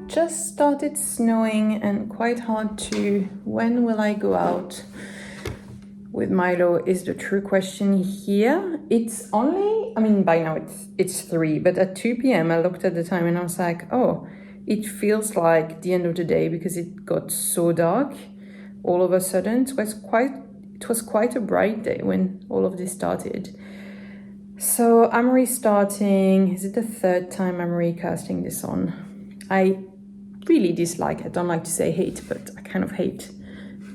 Speaker 1: Just started snowing and quite hard to, when will I go out with Milo is the true question here. It's only, I mean, by now it's 3, but at 2 p.m. I looked at the time and I was like, oh, it feels like the end of the day because it got so dark all of a sudden. It was quite a bright day when all of this started. So I'm restarting. Is it the 3rd time I'm recasting this on? I really dislike, I don't like to say hate, but I kind of hate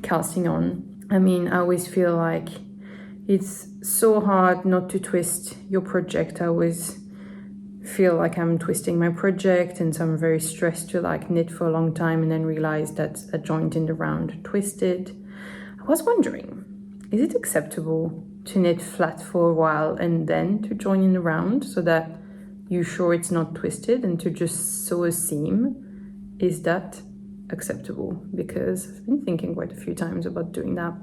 Speaker 1: casting on. I mean, I always feel like it's so hard not to twist your project. I always feel like I'm twisting my project, and so I'm very stressed to like knit for a long time and then realize that a joint in the round twisted. I was wondering, is it acceptable to knit flat for a while and then to join in the round so that you're sure it's not twisted, and to just sew a seam? Is that acceptable? Because I've been thinking quite a few times about doing that.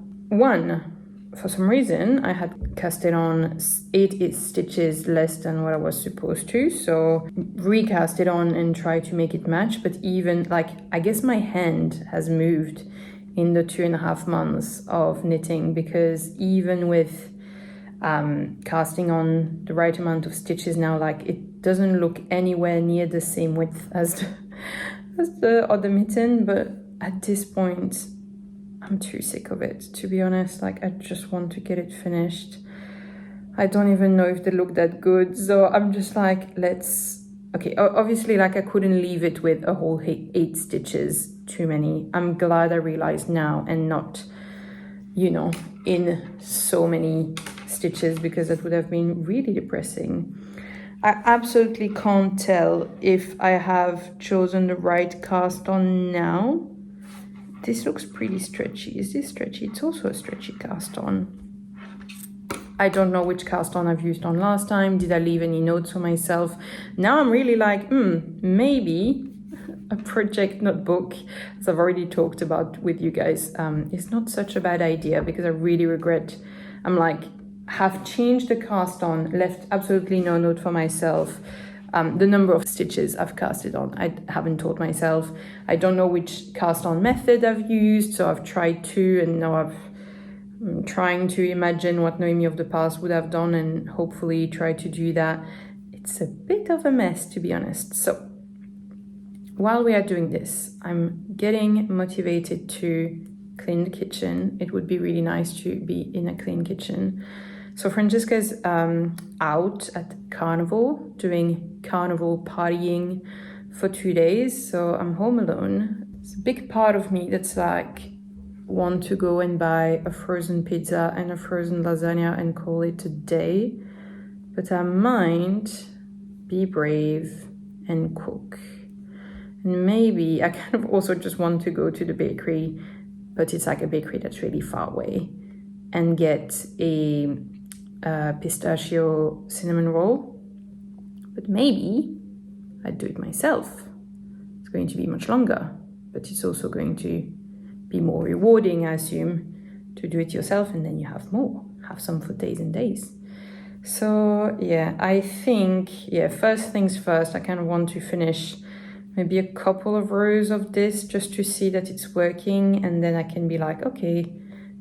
Speaker 1: For some reason, I had casted on 8 stitches less than what I was supposed to. So recast it on and try to make it match. But even like, I guess my hand has moved in the 2.5 months of knitting, because even with casting on the right amount of stitches now, like it doesn't look anywhere near the same width as the other mitten. But at this point I'm too sick of it, to be honest. Like, I just want to get it finished. I don't even know if they look that good, so I'm just like, okay, obviously, like, I couldn't leave it with a whole 8 stitches too many. I'm glad I realized now, and not, in so many stitches, because that would have been really depressing. I absolutely can't tell if I have chosen the right cast on now. This looks pretty stretchy. Is this stretchy? It's also a stretchy cast on. I don't know which cast on I've used on last time. Did I leave any notes for myself? Now I'm really like, maybe a project notebook, as I've already talked about with you guys, is not such a bad idea, because I really regret, have changed the cast on, left absolutely no note for myself. The number of stitches I've casted on, I haven't taught myself. I don't know which cast on method I've used, so I've tried 2, and now I'm trying to imagine what Noemi of the past would have done, and hopefully try to do that. It's a bit of a mess, to be honest. So while we are doing this, I'm getting motivated to clean the kitchen. It would be really nice to be in a clean kitchen. So Francesca's out at Carnival, doing Carnival partying for 2 days. So I'm home alone. It's a big part of me that's like, want to go and buy a frozen pizza and a frozen lasagna and call it a day. But I might be brave and cook. And maybe I kind of also just want to go to the bakery, but it's like a bakery that's really far away, and get a pistachio cinnamon roll. But maybe I'd do it myself. It's going to be much longer, but it's also going to be more rewarding, I assume, to do it yourself, and then you have some for days and days. So yeah, I think, first things first, I kind of want to finish maybe a couple of rows of this just to see that it's working, and then I can be like, okay,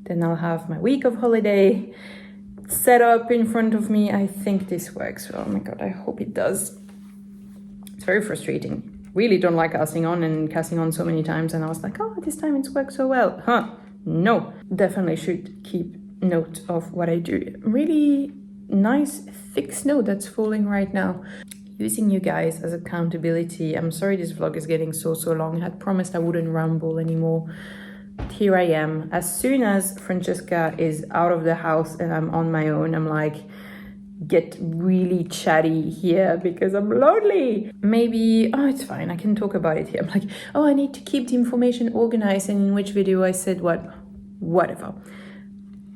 Speaker 1: then I'll have my week of holiday set up in front of me. I think this works. Oh my god, I hope it does. It's very frustrating. Really don't like casting on so many times, and I was like, oh, this time it's worked so well. No, definitely should keep note of what I do. Really nice thick snow that's falling right now. Using you guys as accountability. I'm sorry this vlog is getting so long. I had promised I wouldn't ramble anymore. But here I am. As soon as Francesca is out of the house and I'm on my own, I'm like, get really chatty here because I'm lonely. Maybe, oh, it's fine, I can talk about it here. I'm like, oh, I need to keep the information organized, and in which video I said what, whatever.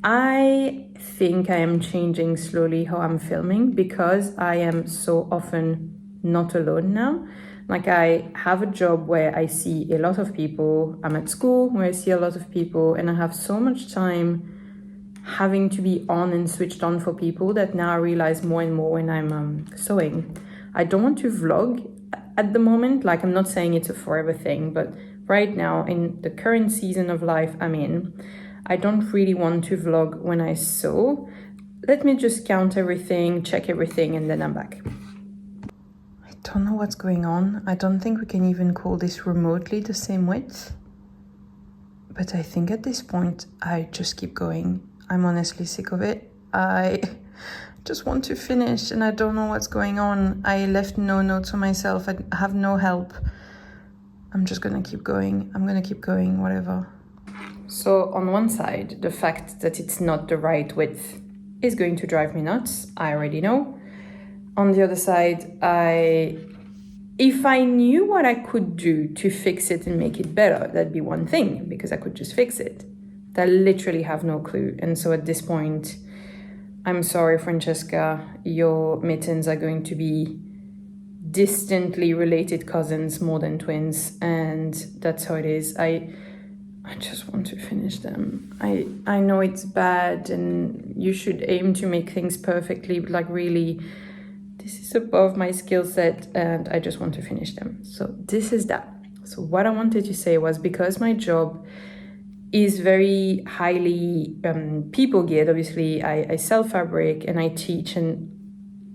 Speaker 1: I think I am changing slowly how I'm filming because I am so often not alone now. Like, I have a job where I see a lot of people. I'm at school where I see a lot of people, and I have so much time having to be on and switched on for people that now I realize more and more when I'm sewing. I don't want to vlog at the moment. Like, I'm not saying it's a forever thing, but right now in the current season of life I'm in, I don't really want to vlog when I sew. Let me just count everything, check everything, and then I'm back. I don't know what's going on. I don't think we can even call this remotely the same width. But I think at this point, I just keep going. I'm honestly sick of it. I just want to finish, and I don't know what's going on. I left no notes for myself. I have no help. I'm just gonna keep going. I'm gonna keep going, whatever. So on one side, the fact that it's not the right width is going to drive me nuts. I already know. On the other side, if I knew what I could do to fix it and make it better, that'd be one thing, because I could just fix it. I literally have no clue. And so at this point, I'm sorry, Francesca, your mittens are going to be distantly related cousins more than twins. And that's how it is. I just want to finish them. I know it's bad and you should aim to make things perfectly, but like, really, this is above my skill set and I just want to finish them. So this is that. So what I wanted to say was, because my job is very highly people geared, obviously, I sell fabric and I teach, and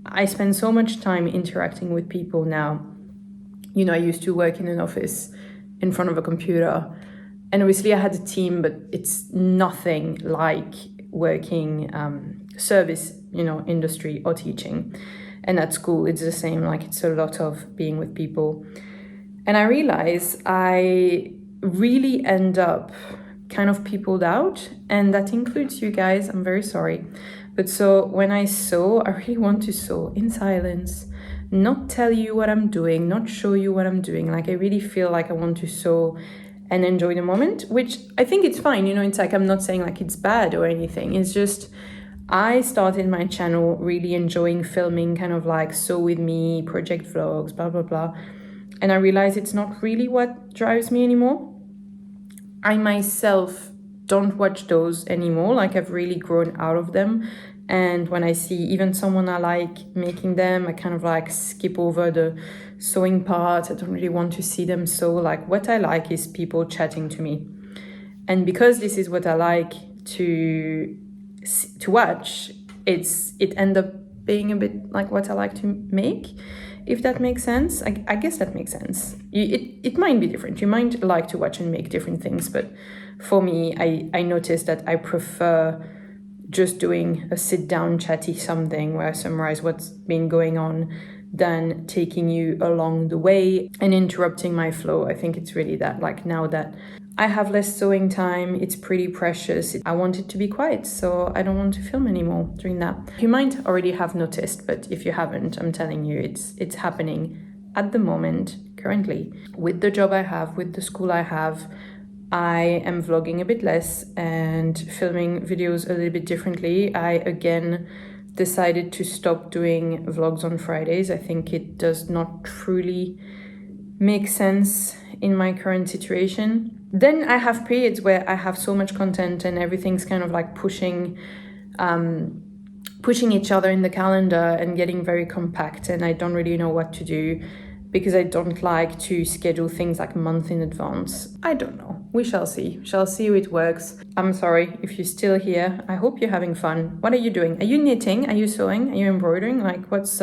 Speaker 1: I spend so much time interacting with people now. You know, I used to work in an office in front of a computer, and obviously I had a team, but it's nothing like working service, industry or teaching. And at school, it's the same, like, it's a lot of being with people. And I realize I really end up kind of peopled out, and that includes you guys. I'm very sorry. But so when I sew, I really want to sew in silence, not tell you what I'm doing, not show you what I'm doing. Like, I really feel like I want to sew and enjoy the moment, which I think it's fine. It's like, I'm not saying like it's bad or anything. It's just, I started my channel really enjoying filming, kind of like sew with me, project vlogs, blah, blah, blah. And I realized it's not really what drives me anymore. I myself don't watch those anymore. Like, I've really grown out of them. And when I see even someone I like making them, I kind of like skip over the sewing part. I don't really want to see them sew. Like, what I like is people chatting to me. And because this is what I like to watch, it ends up being a bit like what I like to make. if that makes sense. I guess that makes sense. It might be different. You might like to watch and make different things, but for me, I noticed that I prefer just doing a sit-down chatty something where I summarize what's been going on than taking you along the way and interrupting my flow. I think it's really that, like, now that I have less sewing time, it's pretty precious. I want it to be quiet, so I don't want to film anymore during that. You might already have noticed, but if you haven't, I'm telling you, it's happening at the moment, currently. With the job I have, with the school I have, I am vlogging a bit less and filming videos a little bit differently. I, again, decided to stop doing vlogs on Fridays. I think it does not truly make sense in my current situation. Then I have periods where I have so much content and everything's kind of like pushing each other in the calendar and getting very compact, and I don't really know what to do because I don't like to schedule things like a month in advance. I don't know. We shall see. Shall see how it works. I'm sorry if you're still here. I hope you're having fun. What are you doing? Are you knitting? Are you sewing? Are you embroidering? Like, what's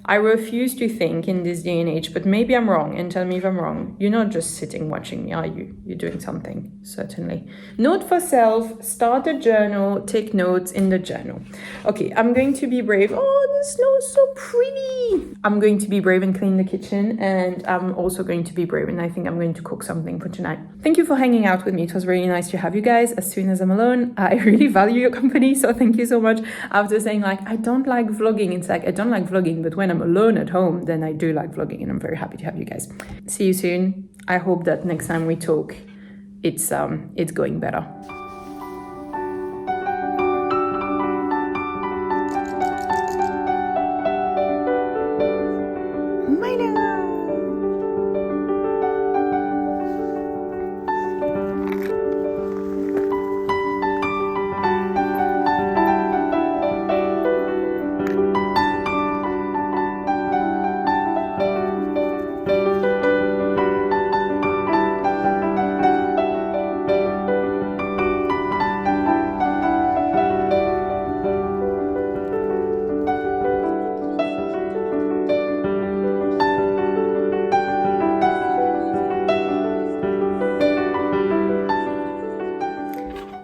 Speaker 1: I refuse to think in this day and age, but maybe I'm wrong, and tell me if I'm wrong. You're not just sitting watching me, are you? You're doing something, certainly. Note for self, start a journal, take notes in the journal. Okay, I'm going to be brave. Oh, the snow is so pretty. I'm going to be brave and clean the kitchen, and I'm also going to be brave, and I think I'm going to cook something for tonight. Thank you for hanging out with me. It was really nice to have you guys. As soon as I'm alone, I really value your company, so thank you so much. After saying, like, I don't like vlogging, it's like, I don't like vlogging, but when I'm alone at home, then I do like vlogging, and I'm very happy to have you guys. See you soon. I hope that next time we talk, it's going better.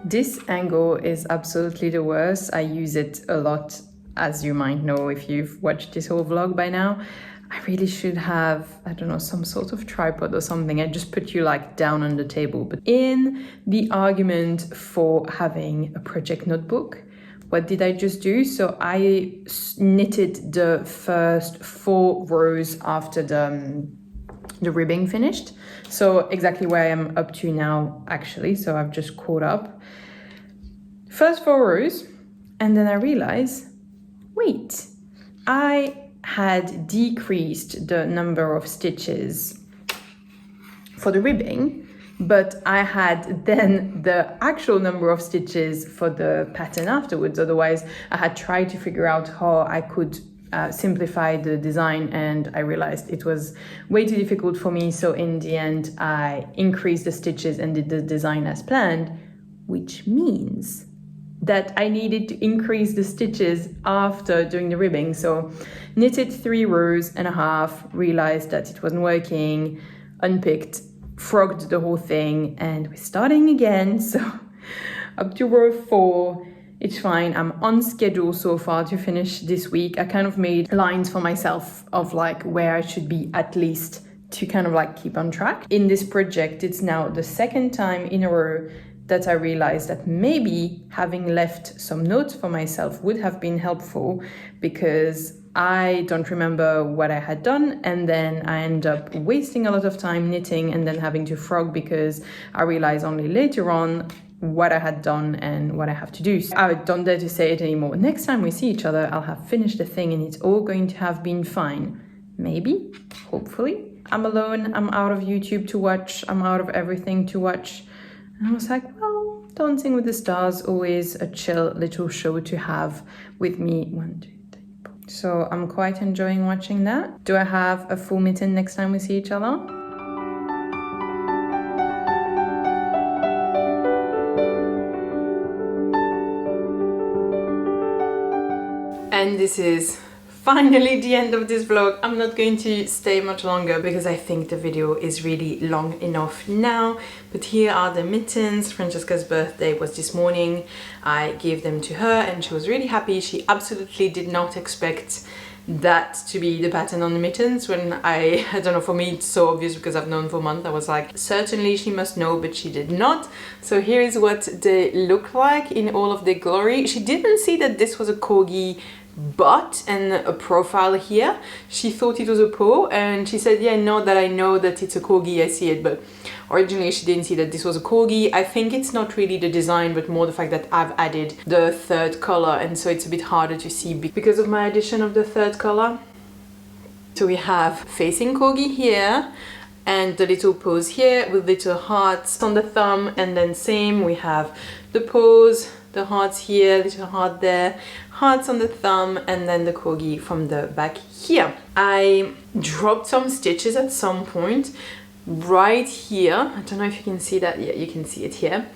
Speaker 1: This angle is absolutely the worst. I use it a lot, as you might know if you've watched this whole vlog by now. I really should have, I don't know, some sort of tripod or something. I just put you like down on the table. But in the argument for having a project notebook, what did I just do? So I knitted the first 4 rows after the ribbing finished. So exactly where I am up to now, actually. So I've just caught up. First 4 rows, and then I realized, wait, I had decreased the number of stitches for the ribbing, but I had then the actual number of stitches for the pattern afterwards. Otherwise, I had tried to figure out how I could simplify the design, and I realized it was way too difficult for me. So in the end, I increased the stitches and did the design as planned, which means that I needed to increase the stitches after doing the ribbing. So knitted 3 rows and a half, realized that it wasn't working, unpicked, frogged the whole thing, and we're starting again. So up to row 4, it's fine. I'm on schedule so far to finish this week. I kind of made lines for myself of like where I should be at least to kind of like keep on track. In this project, it's now the 2nd time in a row that I realized that maybe having left some notes for myself would have been helpful, because I don't remember what I had done, and then I end up wasting a lot of time knitting and then having to frog because I realized only later on what I had done and what I have to do. So I don't dare to say it anymore. Next time we see each other, I'll have finished the thing and it's all going to have been fine. Maybe, hopefully. I'm alone, I'm out of YouTube to watch, I'm out of everything to watch. And I was like, well, Dancing with the Stars, always a chill little show to have with me. 1, 2, 3, 4. So I'm quite enjoying watching that. Do I have a full mitten next time we see each other? And this is finally the end of this vlog. I'm not going to stay much longer because I think the video is really long enough now. But here are the mittens. Francesca's birthday was this morning. I gave them to her and she was really happy. She absolutely did not expect that to be the pattern on the mittens. When I don't know, for me it's so obvious because I've known for a month. I was like, certainly she must know, but she did not. So here is what they look like in all of their glory. She didn't see that this was a corgi butt and a profile here. She thought it was a paw and she said, yeah, now that I know that it's a corgi, I see it. But originally she didn't see that this was a corgi. I think it's not really the design, but more the fact that I've added the third color, and so it's a bit harder to see because of my addition of the third color. So we have facing corgi here and the little paws here with little hearts on the thumb, and then same, we have the paws, the hearts here, little heart there, hearts on the thumb, and then the corgi from the back here. I dropped some stitches at some point right here. I don't know if you can see that. Yeah, you can see it here.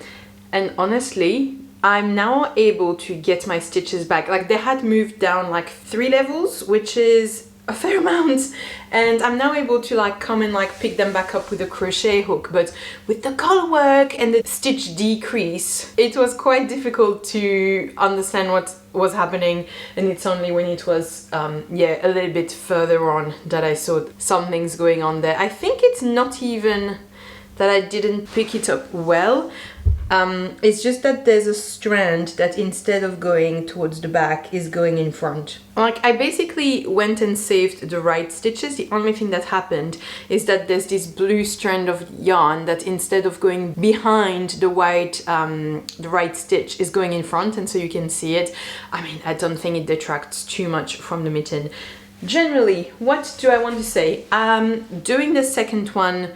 Speaker 1: And honestly, I'm now able to get my stitches back. Like, they had moved down like 3 levels, which is a fair amount, and I'm now able to like come and like pick them back up with a crochet hook. But with the color work and the stitch decrease, it was quite difficult to understand what was happening, and it's only when it was yeah, a little bit further on that I saw some things going on there. I think it's not even that I didn't pick it up well. It's just that there's a strand that instead of going towards the back is going in front. Like, I basically went and saved the right stitches. The only thing that happened is that there's this blue strand of yarn that instead of going behind the white, the right stitch is going in front, and so you can see it. I mean, I don't think it detracts too much from the mitten. Generally, what do I want to say? Doing the second one,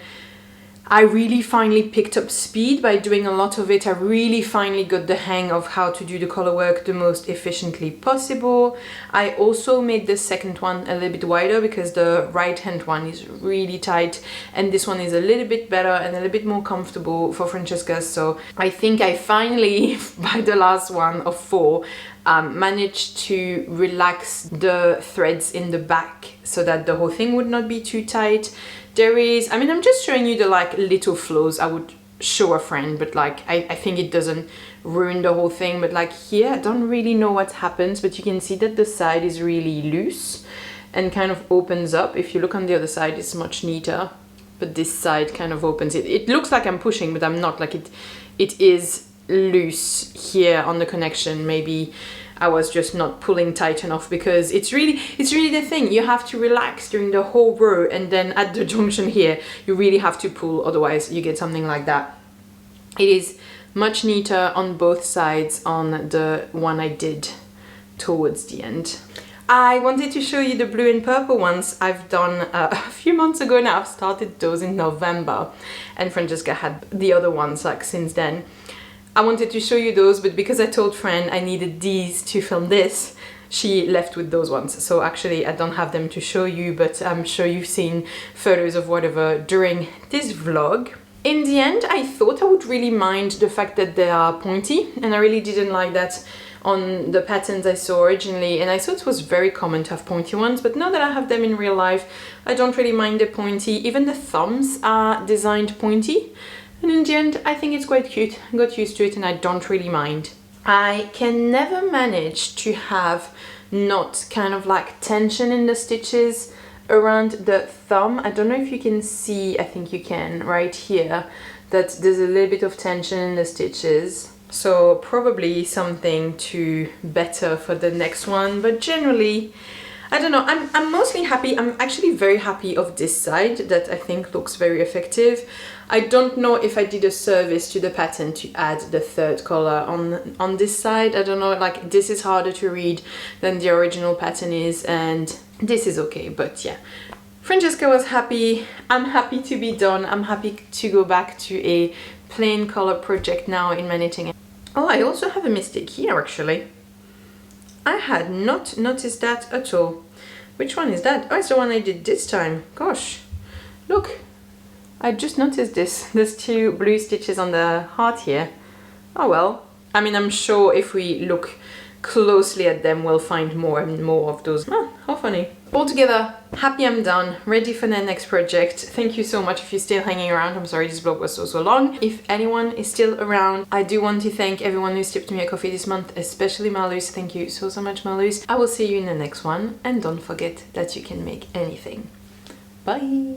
Speaker 1: I really finally picked up speed by doing a lot of it. I really finally got the hang of how to do the color work the most efficiently possible. I also made the second one a little bit wider because the right hand one is really tight, and this one is a little bit better and a little bit more comfortable for Francesca. So I think I finally, by the last one of 4, managed to relax the threads in the back so that the whole thing would not be too tight. There is, I mean, I'm just showing you the like little flows I would show a friend, but like I think it doesn't ruin the whole thing. But like here, I don't really know what happens, but you can see that the side is really loose and kind of opens up. If you look on the other side, it's much neater, but this side kind of opens. It looks like I'm pushing, but I'm not. Like it is loose here on the connection. Maybe I was just not pulling tight enough, because it's really the thing. You have to relax during the whole row, and then at the junction here you really have to pull, otherwise you get something like that. It is much neater on both sides on the one I did towards the end. I wanted to show you the blue and purple ones I've done a few months ago now. I've started those in November, and Francesca had the other ones like since then. I wanted to show you those, but because I told Fran I needed these to film this, she left with those ones. So actually I don't have them to show you, but I'm sure you've seen photos of whatever during this vlog. In the end, I thought I would really mind the fact that they are pointy, and I really didn't like that on the patterns I saw originally, and I thought it was very common to have pointy ones, but now that I have them in real life, I don't really mind the pointy. Even the thumbs are designed pointy. And in the end, I think it's quite cute. I got used to it and I don't really mind. I can never manage to have not kind of like tension in the stitches around the thumb. I don't know if you can see, I think you can right here, that there's a little bit of tension in the stitches. So probably something to better for the next one, but generally, I don't know, I'm mostly happy. I'm actually very happy of this side that I think looks very effective. I don't know if I did a service to the pattern to add the third color on this side. I don't know, like this is harder to read than the original pattern is, and this is okay, but yeah. Francesca was happy. I'm happy to be done. I'm happy to go back to a plain color project now in my knitting. Oh, I also have a mistake here actually. I had not noticed that at all. Which one is that? Oh, it's the one I did this time. Gosh, look, I just noticed this. There's 2 blue stitches on the heart here. Oh well, I mean, I'm sure if we look closely at them will find more and more of those. Oh, how funny. Altogether, happy I'm done, ready for the next project. Thank you so much if you're still hanging around. I'm sorry this vlog was so long. If anyone is still around, I do want to thank everyone who's tipped me a coffee this month, especially Marlus. Thank you so much, Marlus. I will see you in the next one, and don't forget that you can make anything. Bye!